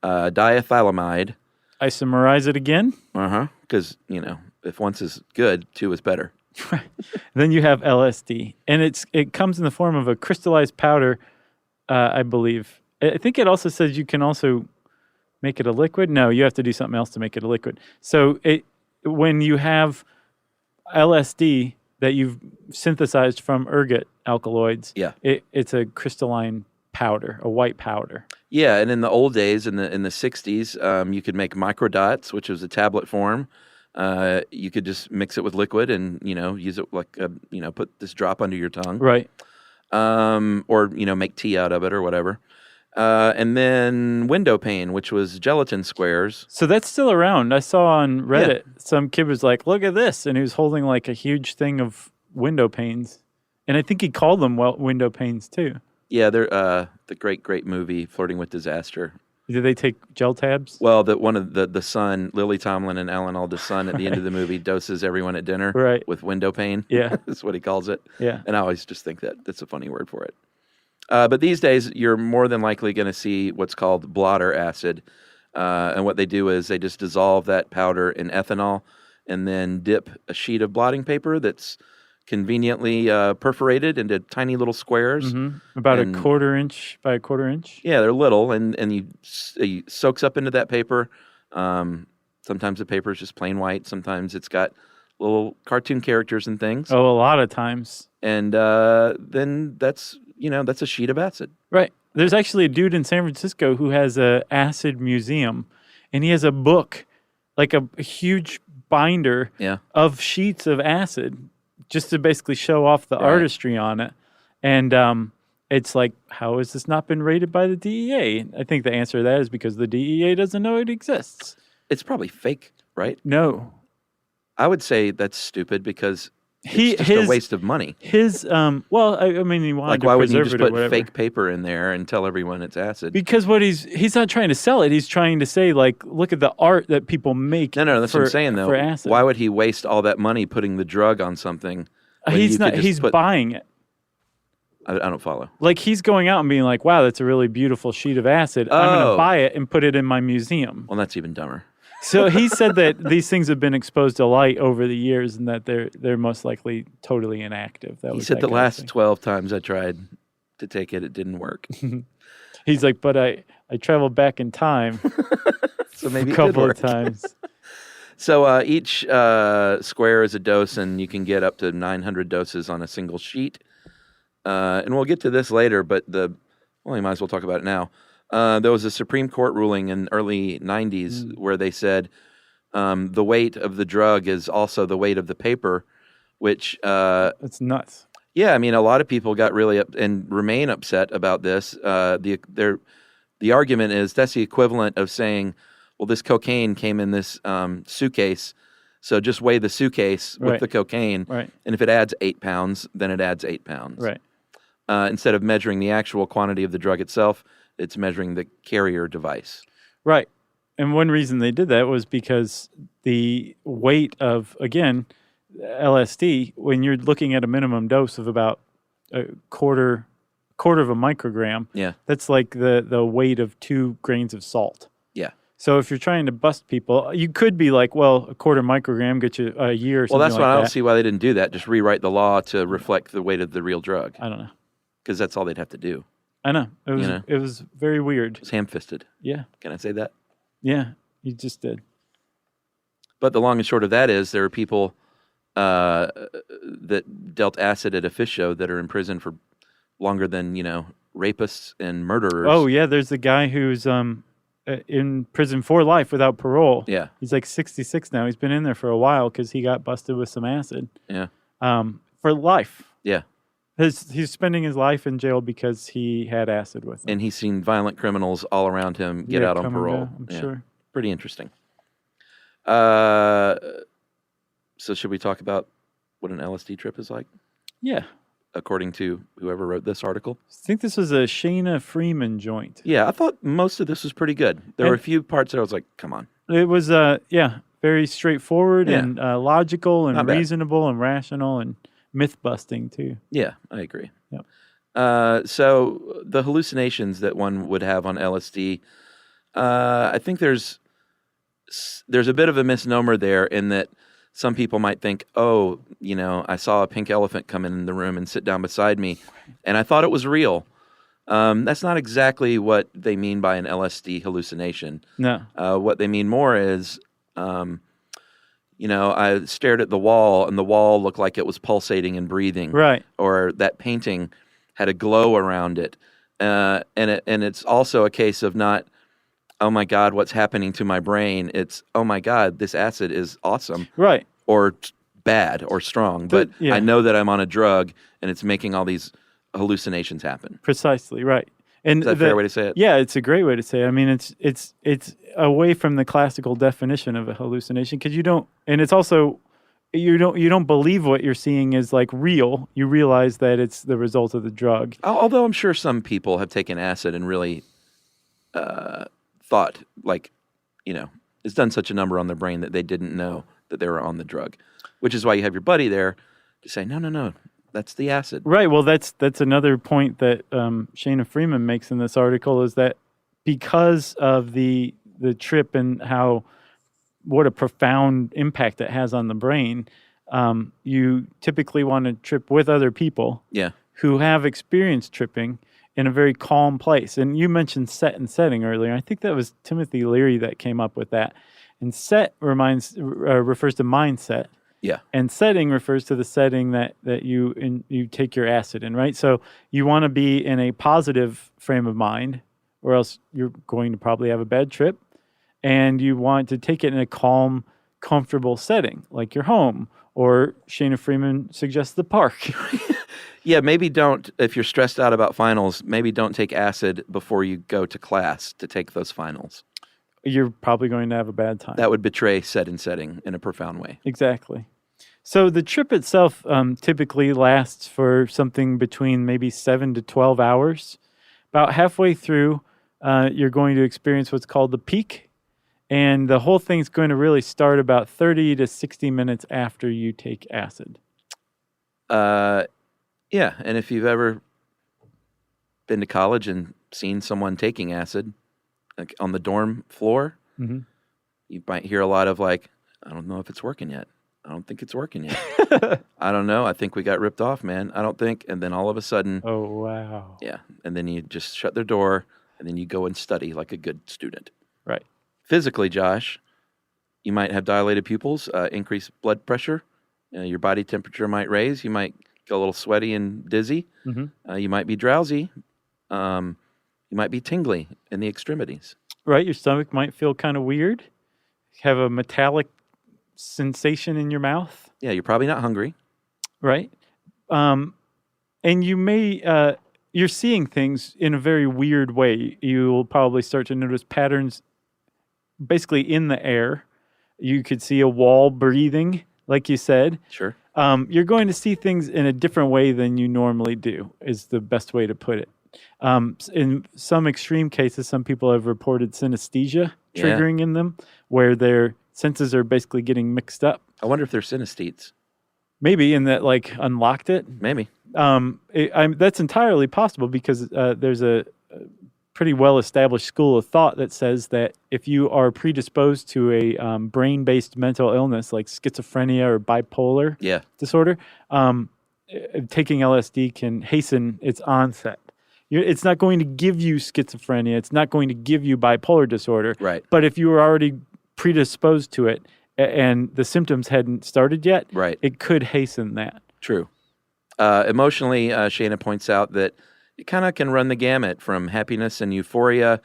diethylamide. Isomerize it again? Because, if once is good, two is better. Right. Then you have LSD, and it comes in the form of a crystallized powder, I believe. I think it also says you can also make it a liquid. No, you have to do something else to make it a liquid. So when you have LSD that you've synthesized from ergot alkaloids, it's a crystalline powder, a white powder. Yeah, and in the old days, in the 60s, you could make microdots, which was a tablet form. You could just mix it with liquid and, use it like, put this drop under your tongue. Right. Or, make tea out of it or whatever. And then window pane, which was gelatin squares. So that's still around. I saw on Reddit, some kid was like, look at this. And he was holding like a huge thing of window panes. And I think he called them window panes too. Yeah, they're the great movie, Flirting with Disaster. Did they take gel tabs? Well, one of the son, Lily Tomlin and Alan Alda's son at the end of the movie doses everyone at dinner with window pane. Yeah. That's what he calls it. Yeah. And I always just think that's a funny word for it. But these days, you're more than likely going to see what's called blotter acid. And what they do is they just dissolve that powder in ethanol and then dip a sheet of blotting paper that's conveniently perforated into tiny little squares. About a quarter inch by a quarter inch? Yeah, they're little, and it soaks up into that paper. Sometimes the paper is just plain white. Sometimes it's got little cartoon characters and things. Oh, a lot of times. And then that's a sheet of acid. Right. There's actually a dude in San Francisco who has a acid museum, and he has a book, like a huge binder Yeah. of sheets of acid just to basically show off the artistry on it. And it's like, how has this not been rated by the DEA? I think the answer to that is because the DEA doesn't know it exists. It's probably fake, right? No. I would say that's stupid because it's just a waste of money. Well, I mean, he wanted Like, to why wouldn't you preserve just it or put whatever. fake paper in there and tell everyone it's acid? Because what he's not trying to sell it. He's trying to say, like, look at the art that people make. No, that's what I'm saying, though. For acid. Why would he waste all that money putting the drug on something? when He's you could not. just He's put- buying it. I don't follow. Like, he's going out and being like, wow, that's a really beautiful sheet of acid. I'm going Oh. to buy it and put it in my museum. Well, that's even dumber. So he said that these things have been exposed to light over the years and that they're most likely totally inactive. That He was said that the guy's last thing. 12 times I tried to take it, it didn't work. He's like, but I traveled back in time So maybe a it did couple work. of times. So each square is a dose, and you can get up to 900 doses on a single sheet. And we'll get to this later, but you might as well talk about it now. There was a Supreme Court ruling in early 90s where they said the weight of the drug is also the weight of the paper, which... It's nuts. Yeah, I mean, a lot of people got really up and remain upset about this. The argument is that's the equivalent of saying, well, this cocaine came in this suitcase, so just weigh the suitcase with Right. the cocaine, Right. and if it adds 8 pounds, then it adds 8 pounds. Right. Instead of measuring the actual quantity of the drug itself, it's measuring the carrier device. Right. And one reason they did that was because the weight of, again, LSD, when you're looking at a minimum dose of about a quarter of a microgram, Yeah. that's like the weight of 2 grains of salt. Yeah. So if you're trying to bust people, you could be like, well, a quarter microgram gets you a year or something Well, that's like why I that. don't see why they didn't do that. Just rewrite the law to reflect the weight of the real drug. I don't know. Because that's all they'd have to do. I know. It was You know? it was very weird. It was ham-fisted. Yeah. Can I say that? Yeah, you just did. But the long and short of that is there are people that dealt acid at a fish show that are in prison for longer than, rapists and murderers. Oh, yeah, there's a guy who's in prison for life without parole. Yeah. He's like 66 now. He's been in there for a while because he got busted with some acid. Yeah. For life. Yeah. He's spending his life in jail because he had acid with him. And he's seen violent criminals all around him get out on come and parole. go, I'm sure. Pretty interesting. So should we talk about what an LSD trip is like? Yeah. According to whoever wrote this article? I think this was a Shayna Freeman joint. Yeah, I thought most of this was pretty good. There were a few parts that I was like, come on. It was, very straightforward Yeah. and logical and Not bad. reasonable and rational and myth-busting, too. Yeah, I agree. Yep. So the hallucinations that one would have on LSD, I think there's a bit of a misnomer there in that some people might think, oh, I saw a pink elephant come in the room and sit down beside me, and I thought it was real. That's not exactly what they mean by an LSD hallucination. No. What they mean more is, I stared at the wall, and the wall looked like it was pulsating and breathing. Right. Or that painting had a glow around it. And it's also a case of not, oh my God, what's happening to my brain? It's, oh my God, this acid is awesome. Right. Or bad or strong. But yeah. I know that I'm on a drug and it's making all these hallucinations happen. Precisely, right. And Is that a fair way to say it? Yeah, it's a great way to say it. I mean, it's away from the classical definition of a hallucination because you don't, and it's also you don't believe what you're seeing is like real. You realize that it's the result of the drug. Although I'm sure some people have taken acid and really thought like, it's done such a number on their brain that they didn't know that they were on the drug, which is why you have your buddy there to say, no, that's the acid. Right. Well, that's another point that Shayna Freeman makes in this article is that because of the trip and what a profound impact it has on the brain, you typically want to trip with other people Yeah. who have experienced tripping in a very calm place. And you mentioned set and setting earlier. I think that was Timothy Leary that came up with that. And set refers to mindset. Yeah. And setting refers to the setting that you take your acid in, right? So you want to be in a positive frame of mind, or else you're going to probably have a bad trip. And you want to take it in a calm, comfortable setting, like your home, or Shana Freeman suggests the park. Yeah, maybe don't, if you're stressed out about finals, maybe don't take acid before you go to class to take those finals. You're probably going to have a bad time. That would betray set and setting in a profound way. Exactly. So the trip itself typically lasts for something between maybe 7 to 12 hours. About halfway through, you're going to experience what's called the peak. And the whole thing's going to really start about 30 to 60 minutes after you take acid. Yeah, and if you've ever been to college and seen someone taking acid like on the dorm floor, you might hear a lot of like, I don't know if it's working yet. I don't think it's working yet. I don't know. I think we got ripped off, man. I don't think. And then all of a sudden. Oh, wow. Yeah. And then you just shut their door and then you go and study like a good student. Right. Physically, Josh, you might have dilated pupils, increased blood pressure. Your body temperature might raise. You might get a little sweaty and dizzy. You might be drowsy. You might be tingly in the extremities. Right. Your stomach might feel kind of weird. Have a metallic sensation in your mouth. Yeah, you're probably not hungry. Right. And you may, you're seeing things in a very weird way. You'll probably start to notice patterns basically in the air. You could see a wall breathing, like you said. Sure. You're going to see things in a different way than you normally do, is the best way to put it. In some extreme cases, some people have reported synesthesia triggering in them, where their senses are basically getting mixed up. I wonder if they're synesthetes. Maybe, in that, like, unlocked it. Maybe. That's entirely possible because there's a pretty well-established school of thought that says that if you are predisposed to a brain-based mental illness like schizophrenia or bipolar disorder, taking LSD can hasten its onset. It's not going to give you schizophrenia. It's not going to give you bipolar disorder. Right. But if you were already predisposed to it and the symptoms hadn't started yet, it could hasten that. True. Emotionally, Shana points out that it kind of can run the gamut from happiness and euphoria.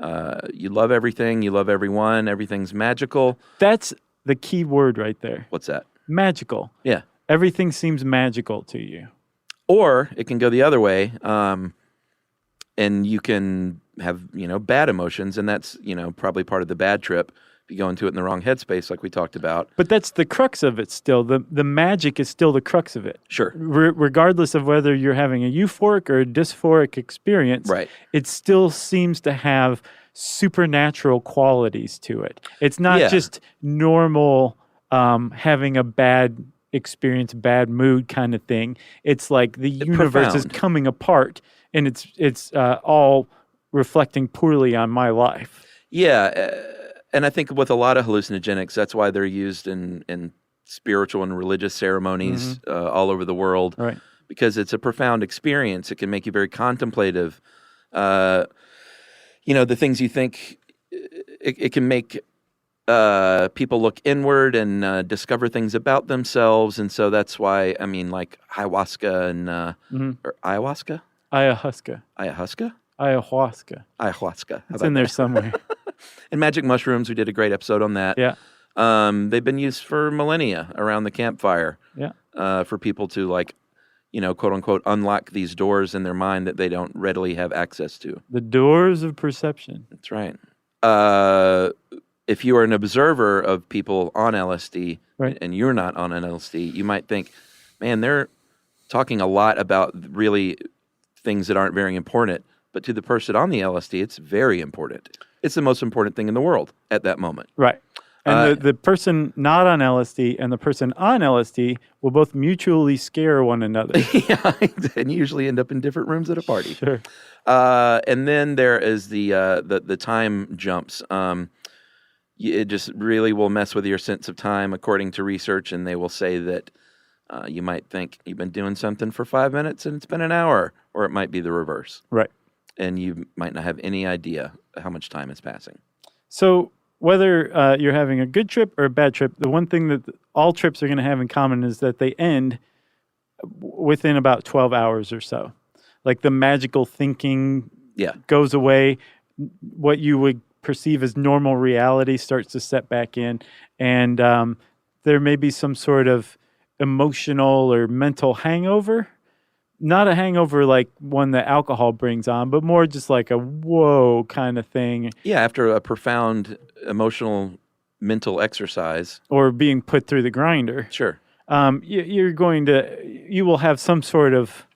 You love everything. You love everyone. Everything's magical. That's the key word right there. What's that? Magical. Yeah. Everything seems magical to you. Or it can go the other way, and you can have, bad emotions, and that's, probably part of the bad trip if you go into it in the wrong headspace like we talked about. But that's the crux of it still. The magic is still the crux of it. Sure. Regardless of whether you're having a euphoric or a dysphoric experience, it still seems to have supernatural qualities to it. It's not just normal having a bad experience, bad mood kind of thing. It's like the universe is coming apart, and it's all reflecting poorly on my life. Yeah, and I think with a lot of hallucinogenics, that's why they're used in spiritual and religious ceremonies all over the world. Right. Because it's a profound experience. It can make you very contemplative. The things you think, it can make people look inward and discover things about themselves. And so that's why, like ayahuasca and or ayahuasca? Ayahuasca. Ayahuasca? Ayahuasca. Ayahuasca. It's in there somewhere. And magic mushrooms, we did a great episode on that. Yeah. They've been used for millennia around the campfire. Yeah. For people to quote unquote, unlock these doors in their mind that they don't readily have access to. The doors of perception. That's right. If you are an observer of people on LSD and you're not on an LSD, you might think, man, they're talking a lot about really things that aren't very important. But to the person on the LSD, it's very important. It's the most important thing in the world at that moment. Right. And the person not on LSD and the person on LSD will both mutually scare one another. Yeah, and usually end up in different rooms at a party. Sure. And then there is the time jumps. It just really will mess with your sense of time, according to research, and they will say that you might think you've been doing something for 5 minutes and it's been an hour, or it might be the reverse. Right. And you might not have any idea how much time is passing. So whether you're having a good trip or a bad trip, the one thing that all trips are going to have in common is that they end within about 12 hours or so. Like the magical thinking goes away. What you would perceive as normal reality starts to set back in, and there may be some sort of emotional or mental hangover. Not a hangover like one that alcohol brings on, but more just like a whoa kind of thing. Yeah, after a profound emotional mental exercise. Or being put through the grinder. Sure. You will have some sort of,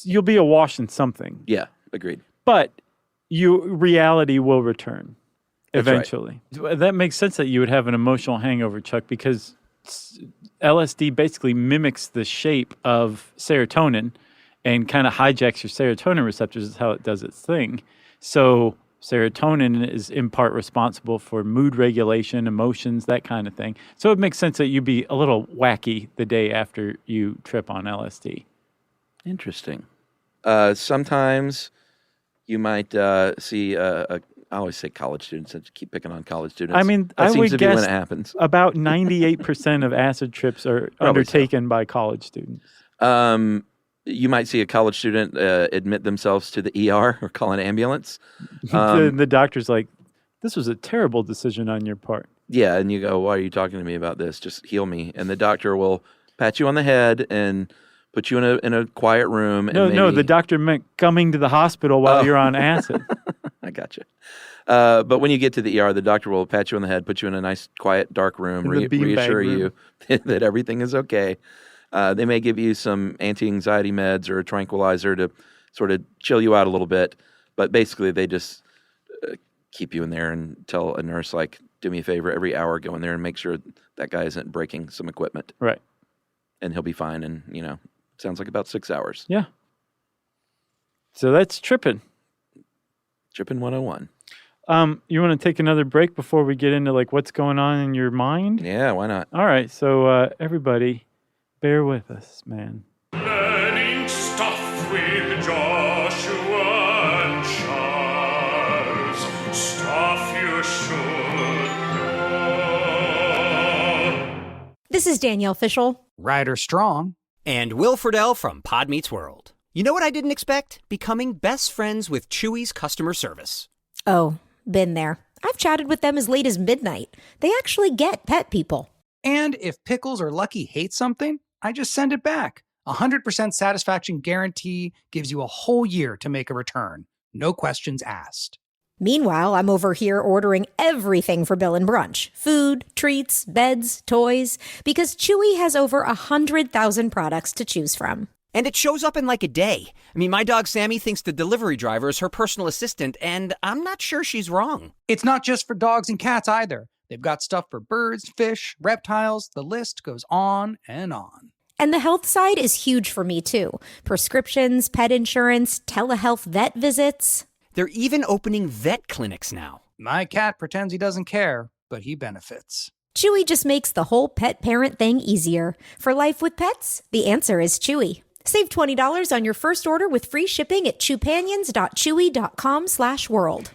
you'll be awash in something. Yeah, agreed. But reality will return That's eventually. Right. That makes sense that you would have an emotional hangover, Chuck, because LSD basically mimics the shape of serotonin and kind of hijacks your serotonin receptors is how it does its thing. So serotonin is in part responsible for mood regulation, emotions, that kind of thing. So it makes sense that you'd be a little wacky the day after you trip on LSD. Interesting. Sometimes you might see I always say college students. I keep picking on college students. I mean, that I seems would to guess be when it happens. About 98% of acid trips are undertaken by college students. You might see a college student admit themselves to the ER or call an ambulance. The doctor's like, this was a terrible decision on your part. Yeah, and you go, why are you talking to me about this? Just heal me. And the doctor will pat you on the head and put you in a quiet room. No, the doctor meant coming to the hospital while you're on acid. I gotcha. But when you get to the ER, the doctor will pat you on the head, put you in a nice, quiet, dark room, reassure you that everything is okay. They may give you some anti-anxiety meds or a tranquilizer to sort of chill you out a little bit. But basically, they just keep you in there and tell a nurse, like, do me a favor, every hour go in there and make sure that guy isn't breaking some equipment. Right. And he'll be fine. And, sounds like about 6 hours. Yeah. So that's tripping. Tripping 101. You want to take another break before we get into like what's going on in your mind? Yeah, why not? All right. So everybody, bear with us, man. Learning stuff with Joshua and Charles. Stuff you should know. This is Danielle Fishel. Ryder Strong. And Will Friedle from Pod Meets World. You know what I didn't expect? Becoming best friends with Chewy's customer service. Oh, been there. I've chatted with them as late as midnight. They actually get pet people. And if Pickles or Lucky hate something, I just send it back. 100% satisfaction guarantee gives you a whole year to make a return. No questions asked. Meanwhile, I'm over here ordering everything for Bill and Brunch. Food, treats, beds, toys. Because Chewy has over 100,000 products to choose from. And it shows up in like a day. I mean, my dog Sammy thinks the delivery driver is her personal assistant, and I'm not sure she's wrong. It's not just for dogs and cats either. They've got stuff for birds, fish, reptiles. The list goes on and on. And the health side is huge for me, too. Prescriptions, pet insurance, telehealth vet visits. They're even opening vet clinics now. My cat pretends he doesn't care, but he benefits. Chewy just makes the whole pet parent thing easier. For life with pets, the answer is Chewy. Save $20 on your first order with free shipping at chewpanions.chewy.com/world.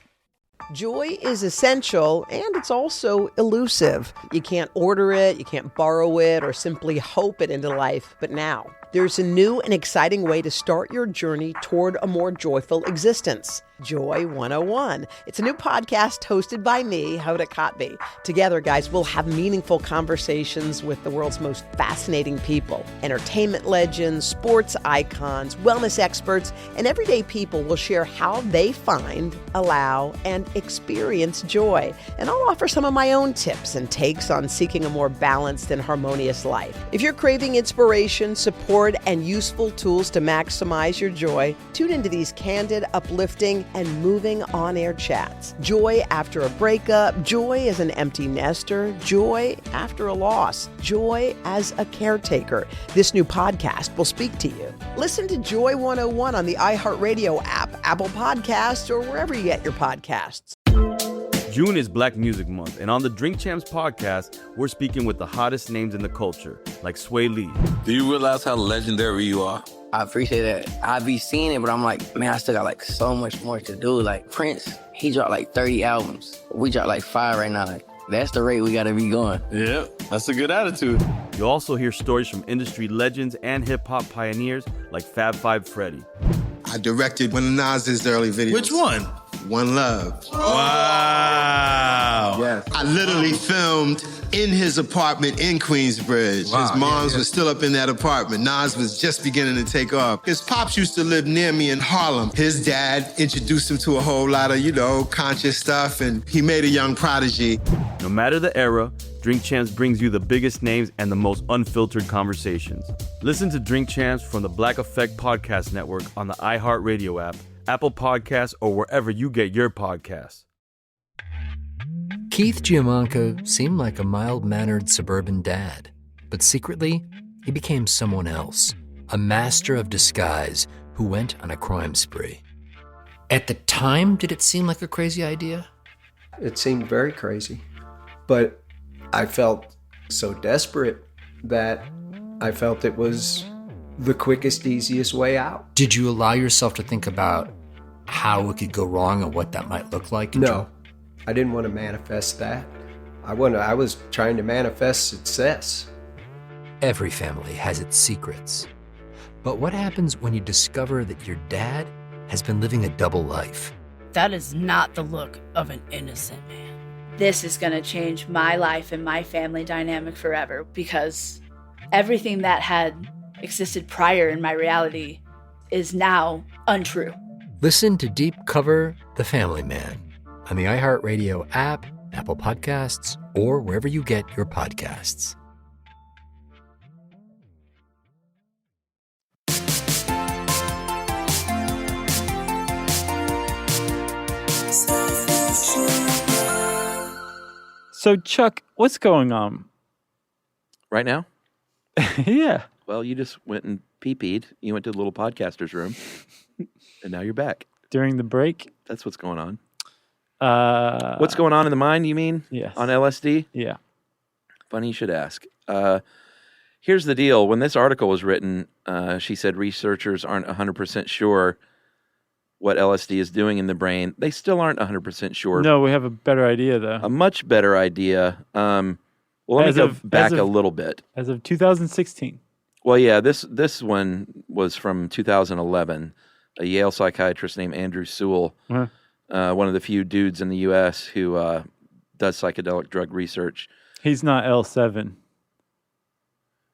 Joy is essential, and it's also elusive. You can't order it, you can't borrow it, or simply hope it into life. But now, there's a new and exciting way to start your journey toward a more joyful existence. Joy 101. It's a new podcast hosted by me, Hoda Kotb. Together, guys, we'll have meaningful conversations with the world's most fascinating people. Entertainment legends, sports icons, wellness experts, and everyday people will share how they find, allow, and experience joy. And I'll offer some of my own tips and takes on seeking a more balanced and harmonious life. If you're craving inspiration, support, and useful tools to maximize your joy, tune into these candid, uplifting, and moving on-air chats. Joy after a breakup, joy as an empty nester, joy after a loss, joy as a caretaker. This new podcast will speak to you. Listen to Joy 101 on the iHeartRadio app, Apple Podcasts, or wherever you get your podcasts. June is Black Music Month, and on the Drink Champs podcast, we're speaking with the hottest names in the culture, like Sway Lee. Do you realize how legendary you are? I appreciate that. I be seeing it, but I'm like, man, I still got like so much more to do. Like Prince, he dropped like 30 albums. We dropped like 5 right now. Like, that's the rate we gotta be going. Yeah, that's a good attitude. You'll also hear stories from industry legends and hip-hop pioneers like Fab Five Freddy. I directed one of Nas's early videos. Which one? one love. Wow. Yes. I literally filmed in his apartment in Queensbridge. Wow, His moms yeah. was still up in that apartment. Nas was just beginning to take off. His pops used to live near me in Harlem. His dad introduced him to a whole lot of, conscious stuff, and he made a young prodigy. No matter the era, Drink Champs brings you the biggest names and the most unfiltered conversations. Listen to Drink Champs from the Black Effect Podcast Network on the iHeartRadio app, Apple Podcasts, or wherever you get your podcasts. Keith Giamanca seemed like a mild-mannered suburban dad, but secretly, he became someone else, a master of disguise who went on a crime spree. At the time, did it seem like a crazy idea? It seemed very crazy, but I felt so desperate that I felt it was the quickest, easiest way out. Did you allow yourself to think about how it could go wrong and what that might look like? No, I didn't want to manifest that. I was trying to manifest success. Every family has its secrets. But what happens when you discover that your dad has been living a double life? That is not the look of an innocent man. This is going to change my life and my family dynamic forever, because everything that had existed prior in my reality is now untrue. Listen to Deep Cover The Family Man on the iHeartRadio app, Apple Podcasts, or wherever you get your podcasts. So, Chuck, what's going on? Right now? Yeah. Well, you just went and pee-peed. You went to the little podcaster's room, and now you're back. During the break? That's what's going on. What's going on in the mind, you mean? Yes. On LSD? Yeah. Funny you should ask. Here's the deal. When this article was written, she said researchers aren't 100% sure what LSD is doing in the brain. They still aren't 100% sure. No, we have a better idea, though. A much better idea. Well, let me go back a little bit. As of 2016. Well, yeah, this one was from 2011. A Yale psychiatrist named Andrew Sewell, one of the few dudes in the U.S. who does psychedelic drug research. He's not L7.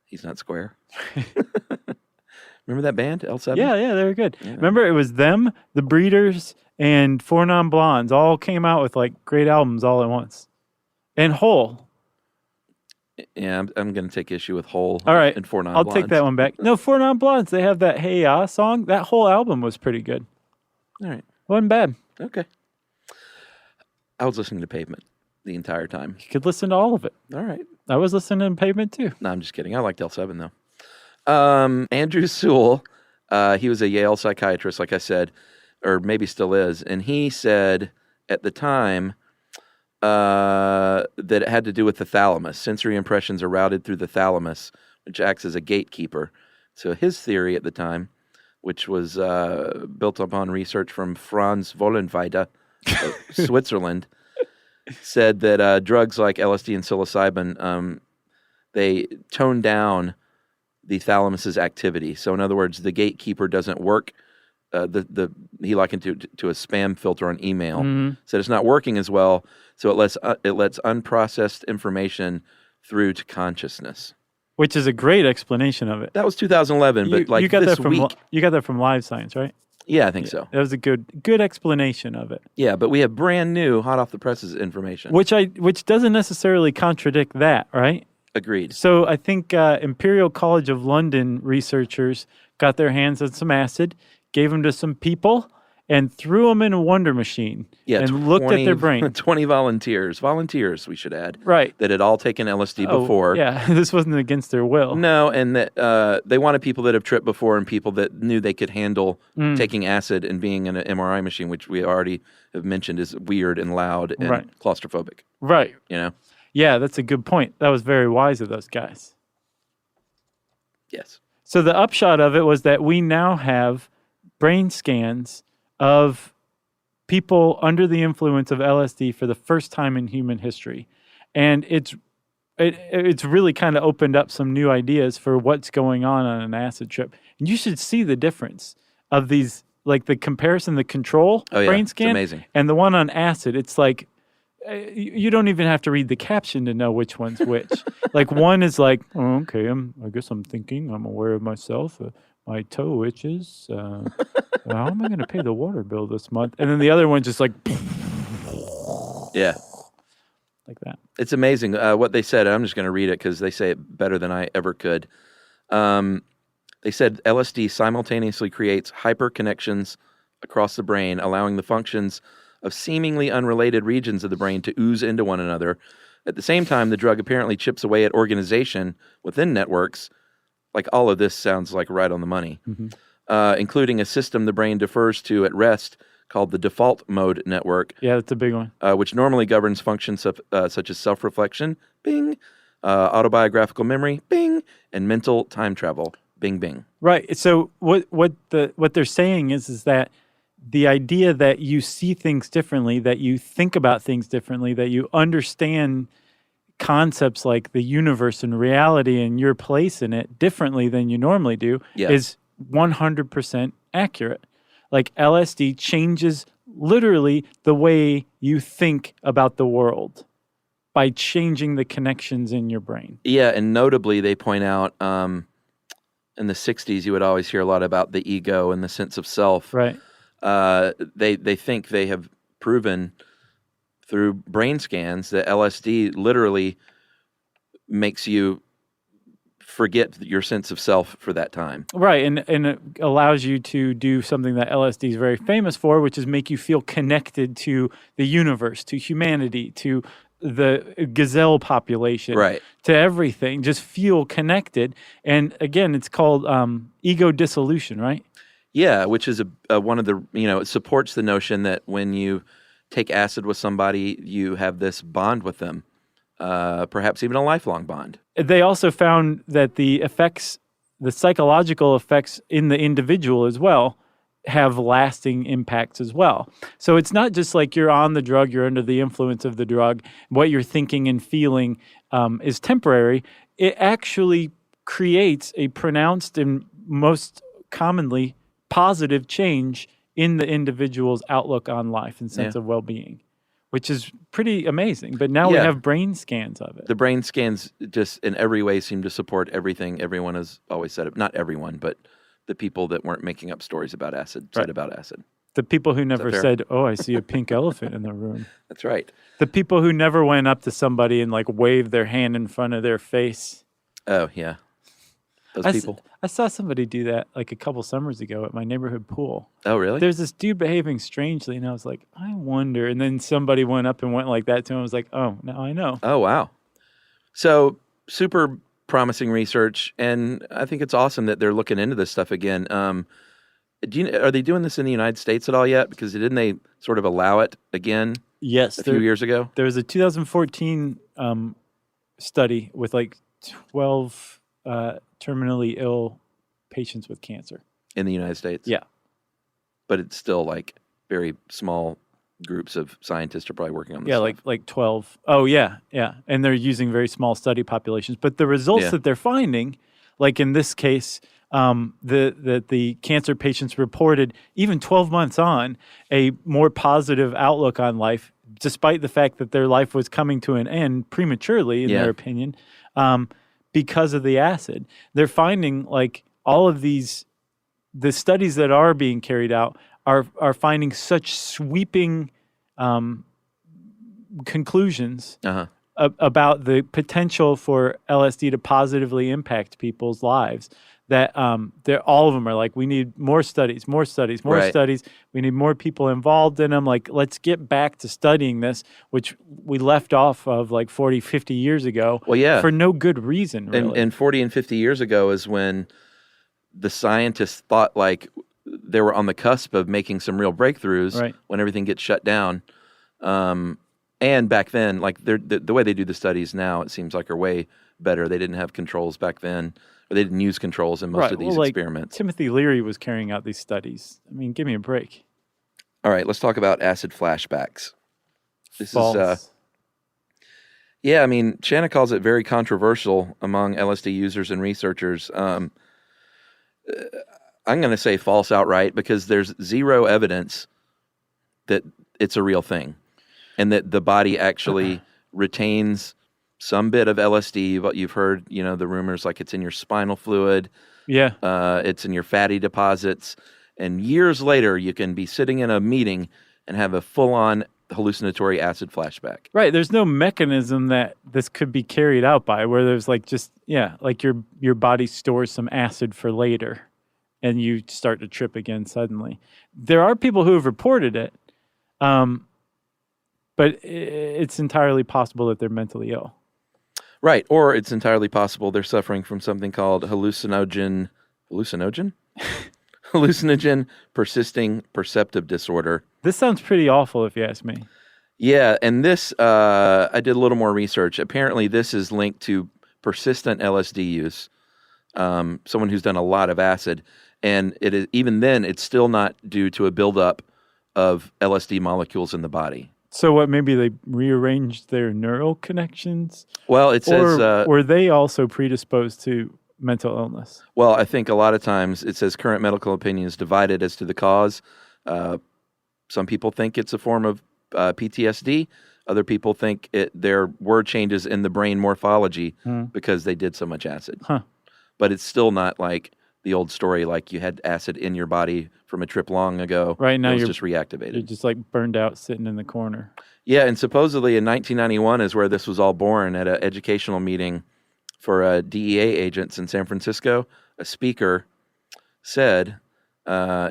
He's not Square. Remember that band, L7? Yeah, they were good. Yeah. Remember, it was them, the Breeders, and Four Non Blondes all came out with like great albums all at once. And Hole. Yeah, I'm going to take issue with Hole. All right, and Four Non I'll Blondes. take that one back. No, Four Non Blondes, they have that Hey Ya song. That whole album was pretty good. All right. Wasn't bad. Okay. I was listening to Pavement the entire time. You could listen to all of it. All right. I was listening to Pavement too. No, I'm just kidding. I liked L7 though. Andrew Sewell, he was a Yale psychiatrist, like I said, or maybe still is, and he said at the time that it had to do with the thalamus. Sensory impressions are routed through the thalamus, which acts as a gatekeeper. So his theory at the time, which was built upon research from Franz Vollenweider of Switzerland, said that drugs like LSD and psilocybin, they tone down the thalamus's activity. So in other words, the gatekeeper doesn't work. He likened it to a spam filter on email. Mhm. Said it's not working as well. So it lets unprocessed information through to consciousness. Which is a great explanation of it. That was 2011, but like you got this that from week, you got that from Live Science, right? yeah, I think so. That was a good explanation of it. Yeah, but we have brand new, hot off the presses information. Which doesn't necessarily contradict that, right? Agreed. So I think Imperial College of London researchers got their hands on some acid, gave them to some people, and threw them in a wonder machine. Yeah, and looked at their brain. 20 volunteers, we should add, Right. that had all taken LSD before. Yeah, this wasn't against their will. No, and that they wanted people that have tripped before and people that knew they could handle taking acid and being in an MRI machine, which we already have mentioned is weird and loud and Right. claustrophobic. Right. You know? Yeah, that's a good point. That was very wise of those guys. Yes. So the upshot of it was that we now have brain scans of people under the influence of LSD for the first time in human history. And it's really kind of opened up some new ideas for what's going on an acid trip. And you should see the difference of these like the comparison, the control brain it's scan, amazing. and the one on acid, it's like you don't even have to read the caption to know which one's which. Like one is like, oh, okay, I guess I'm thinking, I'm aware of myself. My toe itches. How am I going to pay the water bill this month? And then the other one's just like, yeah, like that. It's amazing what they said. I'm just going to read it because they say it better than I ever could. They said LSD simultaneously creates hyperconnections across the brain, allowing the functions of seemingly unrelated regions of the brain to ooze into one another. At the same time, the drug apparently chips away at organization within networks. Like all of this sounds like right on the money, including a system the brain defers to at rest called the default mode network. Yeah, that's a big one. Which normally governs functions such as self-reflection, bing, autobiographical memory, bing, and mental time travel, bing, bing. Right. So what they're saying is that the idea that you see things differently, that you think about things differently, that you understand concepts like the universe and reality and your place in it differently than you normally do is 100% accurate. Like LSD changes literally the way you think about the world by changing the connections in your brain. Yeah, and notably they point out in the 60s you would always hear a lot about the ego and the sense of self. Right. They think they have proven through brain scans that LSD literally makes you forget your sense of self for that time. Right, and it allows you to do something that LSD is very famous for, which is make you feel connected to the universe, to humanity, to the gazelle population, right, to everything. Just feel connected. And again, it's called ego dissolution, right? Yeah, which is one of the, it supports the notion that when you take acid with somebody, you have this bond with them, perhaps even a lifelong bond. They also found that the psychological effects in the individual as well, have lasting impacts as well. So it's not just like you're on the drug, you're under the influence of the drug, what you're thinking and feeling is temporary. It actually creates a pronounced and most commonly positive change in the individual's outlook on life and sense of well-being, which is pretty amazing. But now we have brain scans of it. The brain scans just in every way seem to support everything everyone has always said. Not everyone, but the people that weren't making up stories about acid said about acid. The people who never said, oh, I see a pink elephant in the room. That's right. The people who never went up to somebody and like waved their hand in front of their face. Oh, yeah. Those people. I saw somebody do that like a couple summers ago at my neighborhood pool. Oh, really? There's this dude behaving strangely, and I was like, I wonder. And then somebody went up and went like that to him. I was like, oh, now I know. Oh, wow. So super promising research, and I think it's awesome that they're looking into this stuff again. Are they doing this in the United States at all yet? Because didn't they sort of allow it again? Yes, a few years ago. There was a 2014 study with like 12 terminally ill patients with cancer in the United States. Yeah, but it's still like very small groups of scientists are probably working on this. Yeah, stuff. like 12. Oh, yeah, and they're using very small study populations. But the results that they're finding, like in this case, the cancer patients reported even 12 months on a more positive outlook on life, despite the fact that their life was coming to an end prematurely, in their opinion, because of the acid. They're finding like all of the studies that are being carried out are finding such sweeping conclusions about the potential for LSD to positively impact people's lives that all of them are like, we need more studies. We need more people involved in them. Like, let's get back to studying this, which we left off of like 40, 50 years ago for no good reason, really. And 40 and 50 years ago is when the scientists thought like they were on the cusp of making some real breakthroughs when everything gets shut down. And back then, like the way they do the studies now, it seems like are way better. They didn't have controls back then, or they didn't use controls in most of these experiments. Timothy Leary was carrying out these studies. I mean, give me a break. All right, let's talk about acid flashbacks. This False. is I mean, Shanna calls it very controversial among LSD users and researchers. I'm going to say false outright because there's zero evidence that it's a real thing and that the body actually retains some bit of LSD. But you've heard, the rumors like it's in your spinal fluid. Yeah. It's in your fatty deposits. And years later, you can be sitting in a meeting and have a full-on hallucinatory acid flashback. Right. There's no mechanism that this could be carried out by where there's like your body stores some acid for later and you start to trip again suddenly. There are people who have reported it, but it's entirely possible that they're mentally ill. Right. Or it's entirely possible they're suffering from something called hallucinogen? Hallucinogen persisting perceptive disorder. This sounds pretty awful if you ask me. Yeah, and this, I did a little more research. Apparently this is linked to persistent LSD use, someone who's done a lot of acid, and it is, even then, it's still not due to a buildup of LSD molecules in the body. So what, maybe they rearranged their neural connections? Well, it says... Or were they also predisposed to mental illness? Well, I think a lot of times it says current medical opinion is divided as to the cause. Some people think it's a form of PTSD. Other people think there were changes in the brain morphology because they did so much acid. Huh. But it's still not like the old story, like you had acid in your body from a trip long ago. Right now, it was just reactivated. You're just like burned out sitting in the corner. Yeah, and supposedly in 1991 is where this was all born at an educational meeting for DEA agents in San Francisco. A speaker said,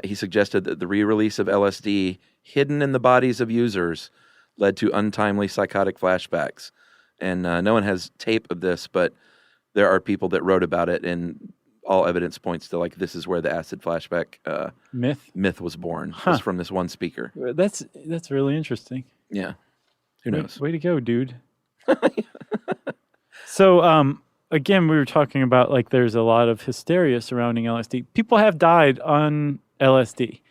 he suggested that the re-release of LSD hidden in the bodies of users led to untimely psychotic flashbacks. And no one has tape of this, but there are people that wrote about it, and all evidence points to like this is where the acid flashback myth was born. Huh. Was from this one speaker. That's really interesting. Yeah. Who knows? Way to go, dude. So, again, we were talking about like there's a lot of hysteria surrounding LSD. People have died on LSD.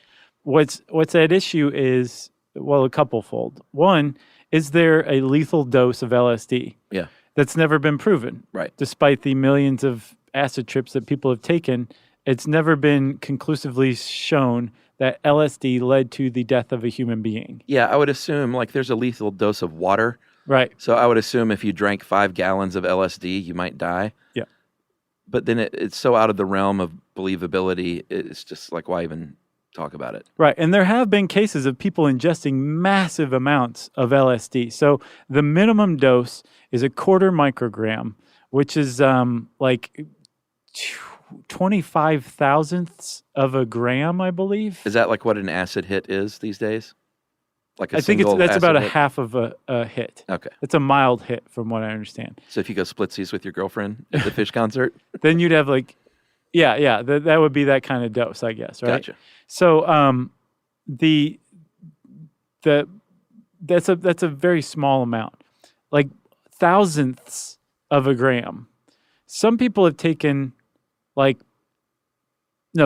What's at issue is, well, a couple-fold. One, is there a lethal dose of LSD? Yeah. That's never been proven. Right. Despite the millions of acid trips that people have taken, it's never been conclusively shown that LSD led to the death of a human being. Yeah, I would assume like there's a lethal dose of water. Right. So I would assume if you drank 5 gallons of LSD, you might die. Yeah. But then it's so out of the realm of believability, it's just like, why even talk about it? Right. And there have been cases of people ingesting massive amounts of LSD. So the minimum dose is a 1/4 microgram, which is like 25 thousandths of a gram, I believe. Is that like what an acid hit is these days? Like I think that's about a half of a hit. Okay. It's a mild hit from what I understand. So if you go splitsies with your girlfriend at the Fish concert? Then you'd have like, yeah, that would be that kind of dose, I guess, right? Gotcha. So that's a very small amount, like thousandths of a gram. Some people have taken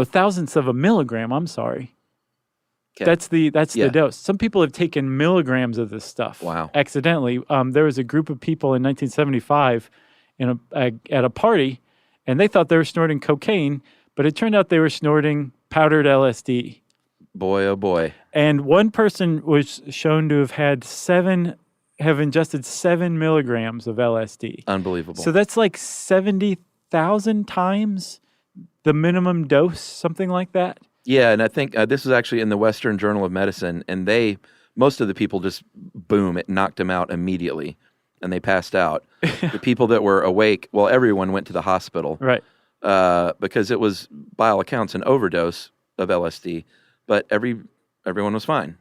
thousandths of a milligram. I'm sorry. Okay. That's the dose. Some people have taken milligrams of this stuff. Wow. Accidentally. There was a group of people in 1975 at a party, and they thought they were snorting cocaine, but it turned out they were snorting powdered LSD. Boy, oh boy. And one person was shown to have ingested 7 milligrams of LSD. Unbelievable. So that's like 70,000 times the minimum dose, something like that. Yeah, and I think this was actually in the Western Journal of Medicine, and most of the people just, boom, it knocked them out immediately, and they passed out. The people that were awake, well, everyone went to the hospital. Right. Because it was, by all accounts, an overdose of LSD, but everyone was fine.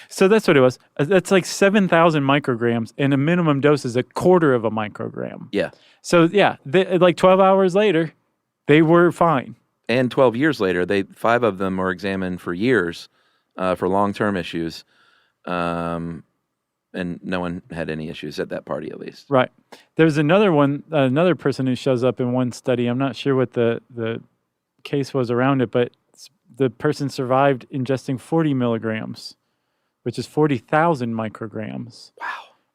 So that's what it was. That's like 7,000 micrograms, and a minimum dose is a 1/4 of a microgram. Yeah. So, yeah, like 12 hours later, they were fine. And 12 years later, 5 of them were examined for years for long-term issues, and no one had any issues at that party, at least. Right. There's another person who shows up in one study. I'm not sure what the case was around it, but the person survived ingesting 40 milligrams, which is 40,000 micrograms.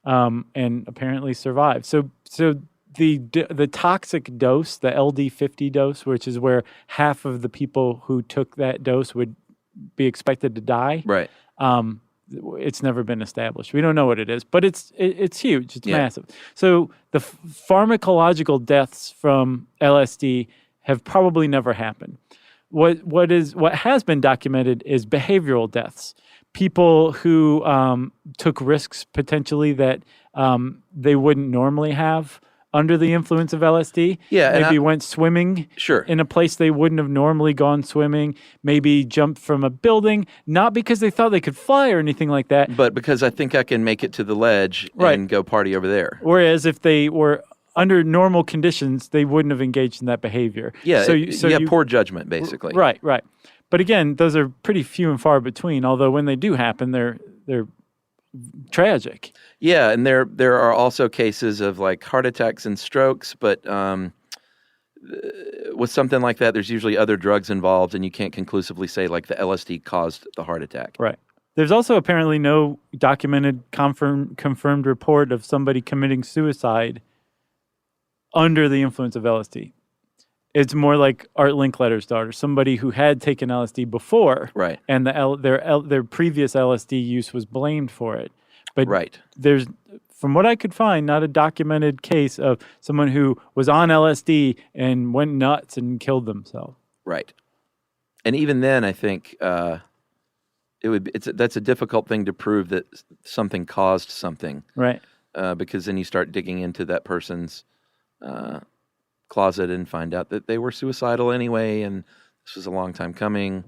Wow. And apparently survived. So the toxic dose, the LD50 dose, which is where half of the people who took that dose would be expected to die. Right. It's never been established. We don't know what it is, but it's huge. It's massive. So the pharmacological deaths from LSD have probably never happened. What has been documented is behavioral deaths. People who took risks potentially that they wouldn't normally have under the influence of LSD. Yeah, maybe went swimming in a place they wouldn't have normally gone swimming. Maybe jumped from a building, not because they thought they could fly or anything like that, but because I think I can make it to the ledge and go party over there. Whereas if they were under normal conditions, they wouldn't have engaged in that behavior. Yeah, so you have poor judgment, basically. Right. But again, those are pretty few and far between. Although when they do happen, they're tragic. Yeah, and there are also cases of like heart attacks and strokes, but with something like that, there's usually other drugs involved, and you can't conclusively say like the LSD caused the heart attack. Right. There's also apparently no documented confirmed report of somebody committing suicide under the influence of LSD. It's more like Art Linkletter's daughter, somebody who had taken LSD before, right? And their previous LSD use was blamed for it. But there's, from what I could find, not a documented case of someone who was on LSD and went nuts and killed themselves. Right. And even then, I think that's a difficult thing to prove that something caused something, right? Because then you start digging into that person's closet and find out that they were suicidal anyway, and this was a long time coming.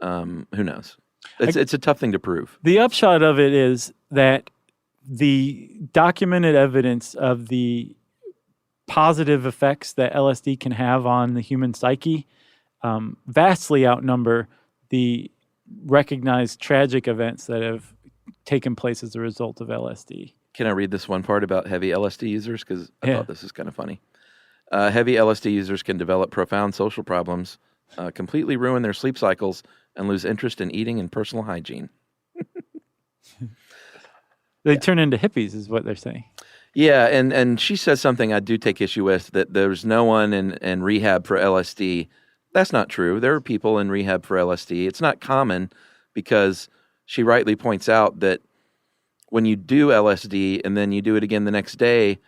Who knows? It's a tough thing to prove. The upshot of it is that the documented evidence of the positive effects that LSD can have on the human psyche vastly outnumber the recognized tragic events that have taken place as a result of LSD. Can I read this one part about heavy LSD users? Because I thought this was kind of funny. Heavy LSD users can develop profound social problems, completely ruin their sleep cycles, and lose interest in eating and personal hygiene. They turn into hippies, is what they're saying. Yeah, and she says something I do take issue with, that there's no one in rehab for LSD. That's not true. There are people in rehab for LSD. It's not common because she rightly points out that when you do LSD and then you do it again the next day,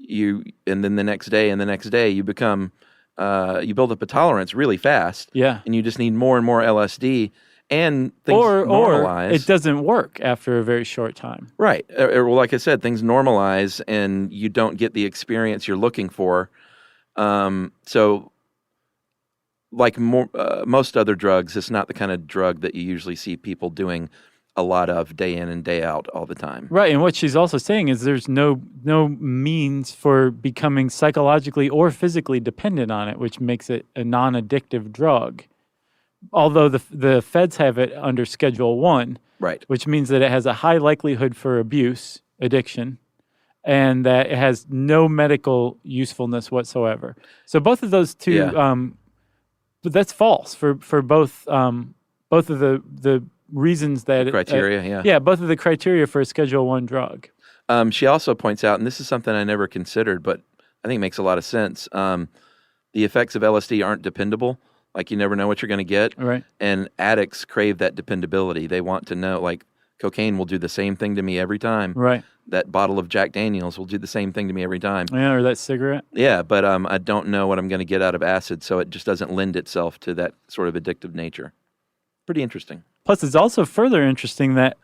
and then the next day and the next day, you become, you build up a tolerance really fast. Yeah. And you just need more and more LSD, and things normalize. Or it doesn't work after a very short time. Right. Well, like I said, things normalize and you don't get the experience you're looking for. So like most other drugs, it's not the kind of drug that you usually see people doing a lot of day in and day out all the time. Right, and what she's also saying is there's no means for becoming psychologically or physically dependent on it, which makes it a non-addictive drug. Although the feds have it under Schedule 1, right, which means that it has a high likelihood for abuse, addiction, and that it has no medical usefulness whatsoever. So both of those two, but that's false for both of the reasons that criteria, both of the criteria for a Schedule 1 drug. She also points out, and this is something I never considered, but I think it makes a lot of sense. The effects of LSD aren't dependable. Like, you never know what you're going to get. Right. And addicts crave that dependability. They want to know, like, cocaine will do the same thing to me every time. Right. That bottle of Jack Daniels will do the same thing to me every time. Yeah, or that cigarette. Yeah, but I don't know what I'm going to get out of acid, so it just doesn't lend itself to that sort of addictive nature. Pretty interesting. Plus, it's also further interesting that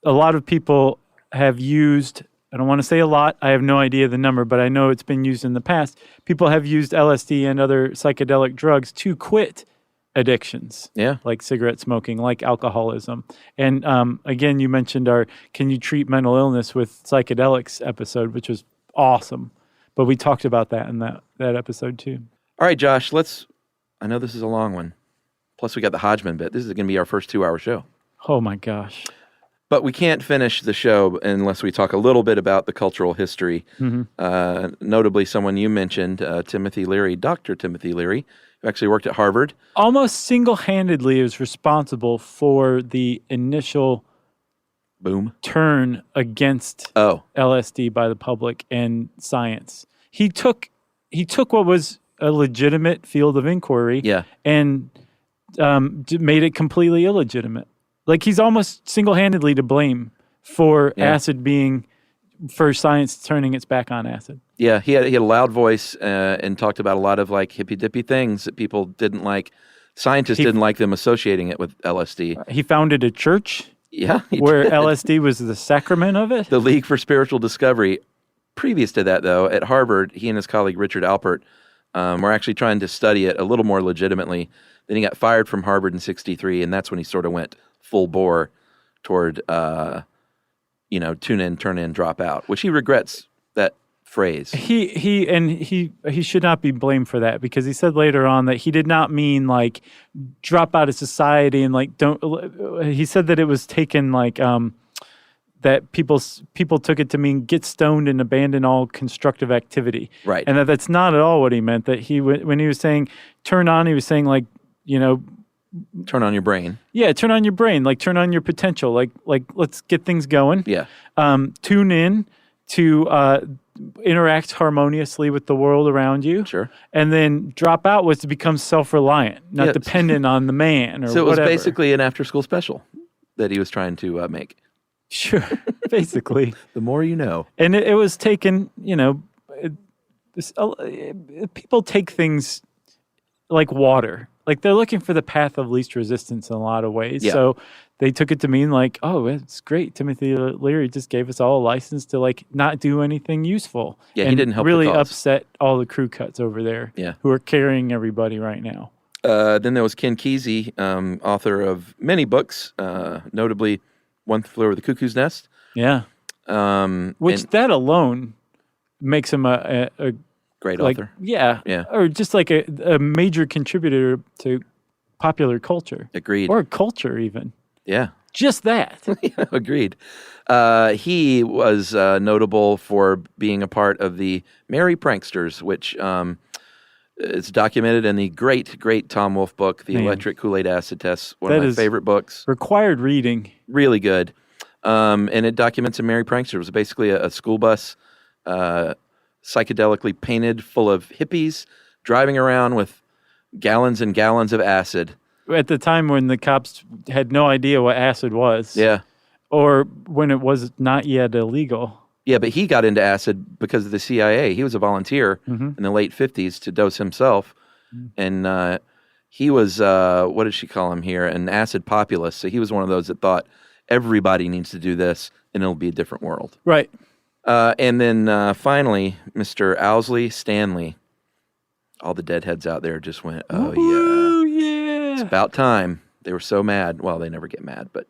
a lot of people have used, I don't want to say a lot, I have no idea the number, but I know it's been used in the past. People have used LSD and other psychedelic drugs to quit addictions. Yeah. Like cigarette smoking, like alcoholism. And again, you mentioned our Can You Treat Mental Illness with Psychedelics episode, which was awesome. But we talked about that in that episode too. All right, Josh, I know this is a long one. Plus, we got the Hodgman bit. This is going to be our first 2-hour show. Oh, my gosh. But we can't finish the show unless we talk a little bit about the cultural history. Mm-hmm. Notably, someone you mentioned, Timothy Leary, Dr. Timothy Leary, who actually worked at Harvard. Almost single-handedly is responsible for the initial boom turn against LSD by the public and science. he took what was a legitimate field of inquiry, and made it completely illegitimate. Like he's almost single-handedly to blame for acid for science turning its back on acid. Yeah, he had a loud voice and talked about a lot of like hippy-dippy things that people didn't like. Scientists didn't like them associating it with LSD. He founded a church. Yeah, where LSD was the sacrament of it. The League for Spiritual Discovery. Previous to that, though, at Harvard, he and his colleague Richard Alpert were actually trying to study it a little more legitimately. Then he got fired from Harvard in '63, and that's when he sort of went full bore toward, tune in, turn in, drop out, which he regrets that phrase. He should not be blamed for that, because he said later on that he did not mean like drop out of society and like don't. He said that it was taken like that people took it to mean get stoned and abandon all constructive activity. Right. And that's not at all what he meant. That when he was saying turn on, he was saying like, turn on your brain. Yeah, turn on your brain, like turn on your potential, like let's get things going. Yeah. Tune in to interact harmoniously with the world around you. Sure. And then drop out was to become self-reliant, not dependent on the man or whatever. So it was basically an after-school special that he was trying to make. Sure, basically. The more you know. And it was taken, people take things like water. Like they're looking for the path of least resistance in a lot of ways. Yeah. So they took it to mean like, oh, it's great. Timothy Leary just gave us all a license to like not do anything useful. Yeah, and he didn't help really the cause. upset all the crew cuts over there who are carrying everybody right now. Then there was Ken Kesey, author of many books, notably One Flew Over the Cuckoo's Nest. Yeah. Which that alone makes him a great like, author. Yeah. Yeah. Or just like a major contributor to popular culture. Agreed. Or culture even. Yeah. Just that. Yeah, agreed. He was notable for being a part of the Merry Pranksters, which is documented in the great Tom Wolfe book, The Electric Kool-Aid Acid Test, one of my favorite books. Required reading. Really good. And it documents a Merry Prankster. It was basically a school bus psychedelically painted full of hippies driving around with gallons and gallons of acid. At the time when the cops had no idea what acid was. Yeah. Or when it was not yet illegal. Yeah, but he got into acid because of the CIA. He was a volunteer in the late 50s to dose himself. And he was, what did she call him here? An acid populist. So he was one of those that thought everybody needs to do this and it'll be a different world. Right. And then finally, Mr. Owsley Stanley. All the deadheads out there just went, oh, Ooh, yeah. It's about time. They were so mad. Well, they never get mad, but.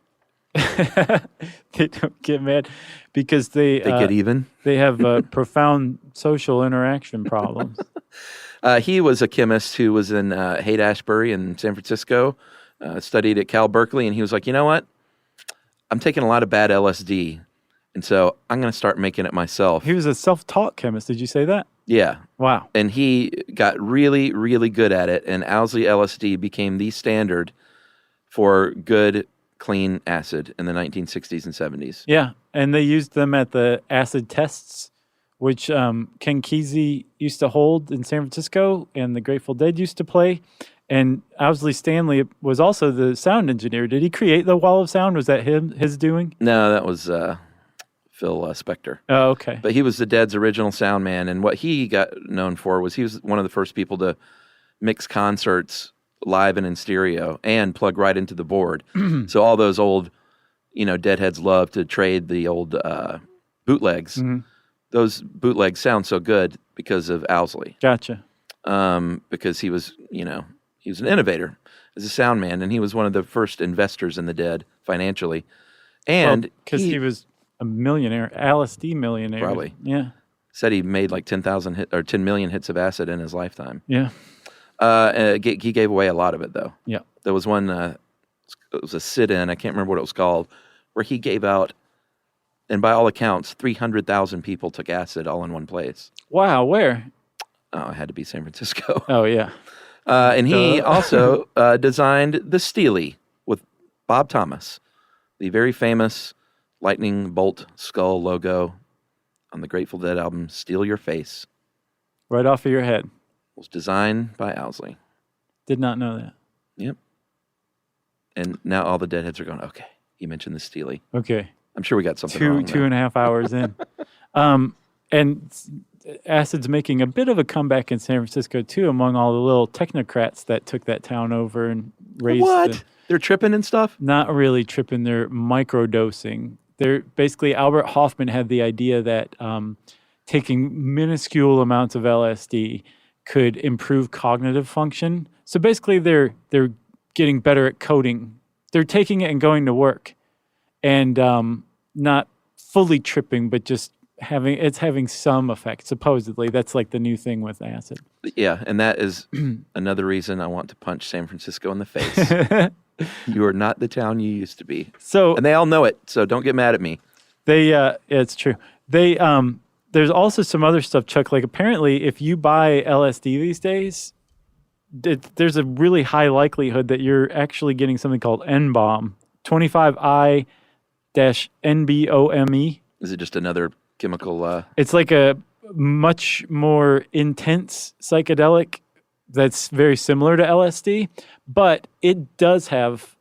They don't get mad because they get even. They have profound social interaction problems. He was a chemist who was in Haight-Ashbury in San Francisco, studied at Cal Berkeley, and he was like, you know what? I'm taking a lot of bad LSD, and so I'm going to start making it myself. He was a self-taught chemist. Did you say that? Yeah. Wow. And he got really, really good at it, and Owsley LSD became the standard for good, clean acid in the 1960s and 70s. Yeah, and they used them at the acid tests, which Ken Kesey used to hold in San Francisco, and the Grateful Dead used to play. And Owsley Stanley was also the sound engineer. Did he create the Wall of Sound? Was that his doing? No, that was Phil Spector. Oh, okay. But he was the Dead's original sound man, and what he got known for was he was one of the first people to mix concerts live and in stereo and plug right into the board. So all those old, Deadheads love to trade the old bootlegs. Mm-hmm. Those bootlegs sound so good because of Owsley. Gotcha. Because he was, he was an innovator as a sound man, and he was one of the first investors in the Dead financially. And because he was a millionaire, LSD millionaire. Probably. Yeah. Said he made like 10 million hits of acid in his lifetime. Yeah. He gave away a lot of it, though. Yeah. There was one, it was a sit-in, I can't remember what it was called, where he gave out, and by all accounts, 300,000 people took acid all in one place. Wow, where? Oh, it had to be San Francisco. Oh, yeah. And he also designed the Steely with Bob Thomas, the very famous lightning bolt skull logo on the Grateful Dead album, Steal Your Face. right off of your head. Was designed by Owsley. Did not know that. Yep. And now all the deadheads are going, okay, you mentioned the Steely. Okay. I'm sure we got something wrong. 2.5 hours in. And acid's making a bit of a comeback in San Francisco, too, among all the little technocrats that took that town over and raised What? They're tripping and stuff? Not really tripping. They're microdosing. They're basically, Albert Hofman had the idea that taking minuscule amounts of LSD could improve cognitive function. So basically, they're getting better at coding. They're taking it and going to work, and not fully tripping, but just having some effect. Supposedly, that's like the new thing with acid. Yeah, and that is another reason I want to punch San Francisco in the face. You are not the town you used to be. And they all know it, so don't get mad at me. It's true. There's also some other stuff, Chuck. Like apparently, if you buy LSD these days, there's a really high likelihood that you're actually getting something called N-bomb, 25I-NBOME. Is it just another chemical? It's like a much more intense psychedelic that's very similar to LSD, but it does have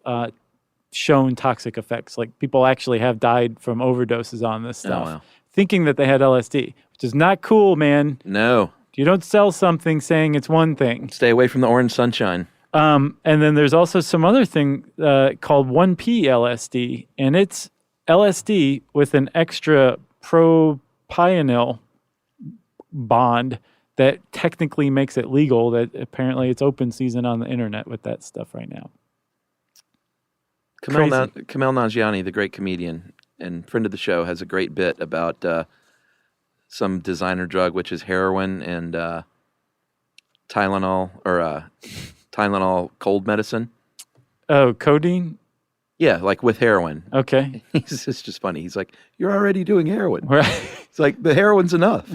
shown toxic effects. Like people actually have died from overdoses on this stuff, wow. thinking that they had LSD, which is not cool, man. No. You don't sell something saying it's one thing. Stay away from the orange sunshine. And then there's also some other thing called 1P LSD, and it's LSD with an extra propionyl bond that technically makes it legal. That apparently it's open season on the internet with that stuff right now. Kamel Nanjiani, the great comedian and friend of the show, has a great bit about some designer drug, which is heroin and Tylenol or Tylenol cold medicine. Oh, codeine? Yeah, like with heroin. Okay. It's just funny. He's like, you're already doing heroin. Right. It's like, the heroin's enough.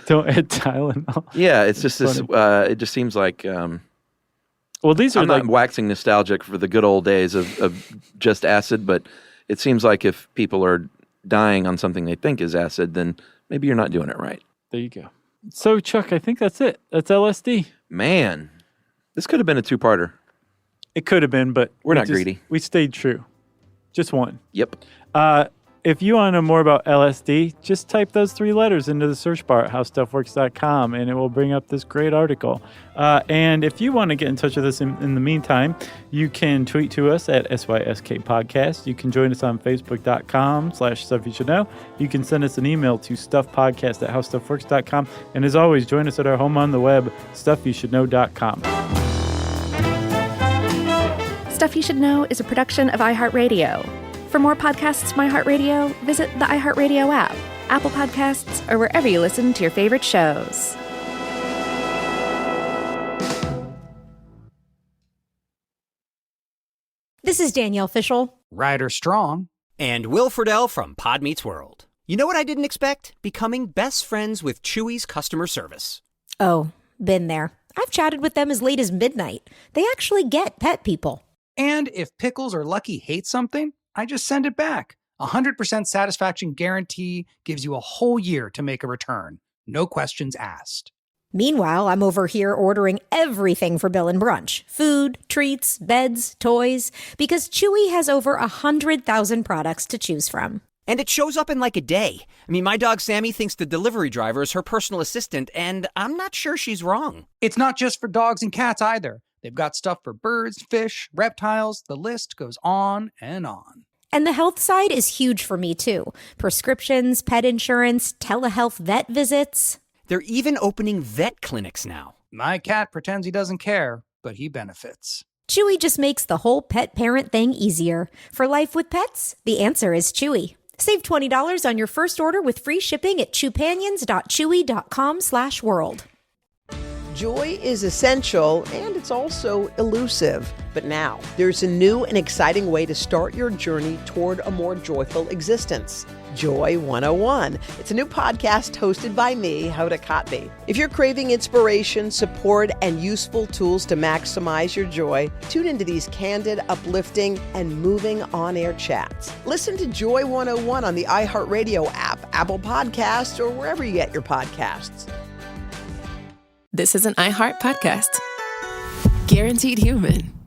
Don't add Tylenol. Yeah, it's just this, it just seems like... well, these are I'm not waxing nostalgic for the good old days of just acid, but it seems like if people are dying on something they think is acid, then maybe you're not doing it right. There you go. So, Chuck, I think that's it. That's LSD. Man, this could have been a two-parter. It could have been, but... We're not greedy. We stayed true. Just one. Yep. If you want to know more about LSD, just type those 3 letters into the search bar at howstuffworks.com, and it will bring up this great article. And if you want to get in touch with us in the meantime, you can tweet to us at SYSK Podcast. You can join us on Facebook.com/StuffYouShouldKnow. You can send us an email to stuffpodcast@howstuffworks.com. And as always, join us at our home on the web, StuffYouShouldKnow.com. Stuff You Should Know is a production of iHeartRadio. For more podcasts from iHeartRadio, visit the iHeartRadio app, Apple Podcasts, or wherever you listen to your favorite shows. This is Danielle Fishel. Ryder Strong. And Will Friedle from Pod Meets World. You know what I didn't expect? Becoming best friends with Chewy's customer service. Oh, been there. I've chatted with them as late as midnight. They actually get pet people. And if Pickles or Lucky hate something, I just send it back. 100% satisfaction guarantee gives you a whole year to make a return. No questions asked. Meanwhile, I'm over here ordering everything for Bill and Brunch. Food, treats, beds, toys. Because Chewy has over 100,000 products to choose from. And it shows up in like a day. I mean, my dog Sammy thinks the delivery driver is her personal assistant, and I'm not sure she's wrong. It's not just for dogs and cats either. They've got stuff for birds, fish, reptiles. The list goes on and on. And the health side is huge for me, too. Prescriptions, pet insurance, telehealth vet visits. They're even opening vet clinics now. My cat pretends he doesn't care, but he benefits. Chewy just makes the whole pet parent thing easier. For life with pets, the answer is Chewy. Save $20 on your first order with free shipping at chewpanions.chewy.com/world. Joy is essential, and it's also elusive. But now, there's a new and exciting way to start your journey toward a more joyful existence. Joy 101. It's a new podcast hosted by me, Hoda Kotb. If you're craving inspiration, support, and useful tools to maximize your joy, tune into these candid, uplifting, and moving on-air chats. Listen to Joy 101 on the iHeartRadio app, Apple Podcasts, or wherever you get your podcasts. This is an iHeart podcast. Guaranteed Human.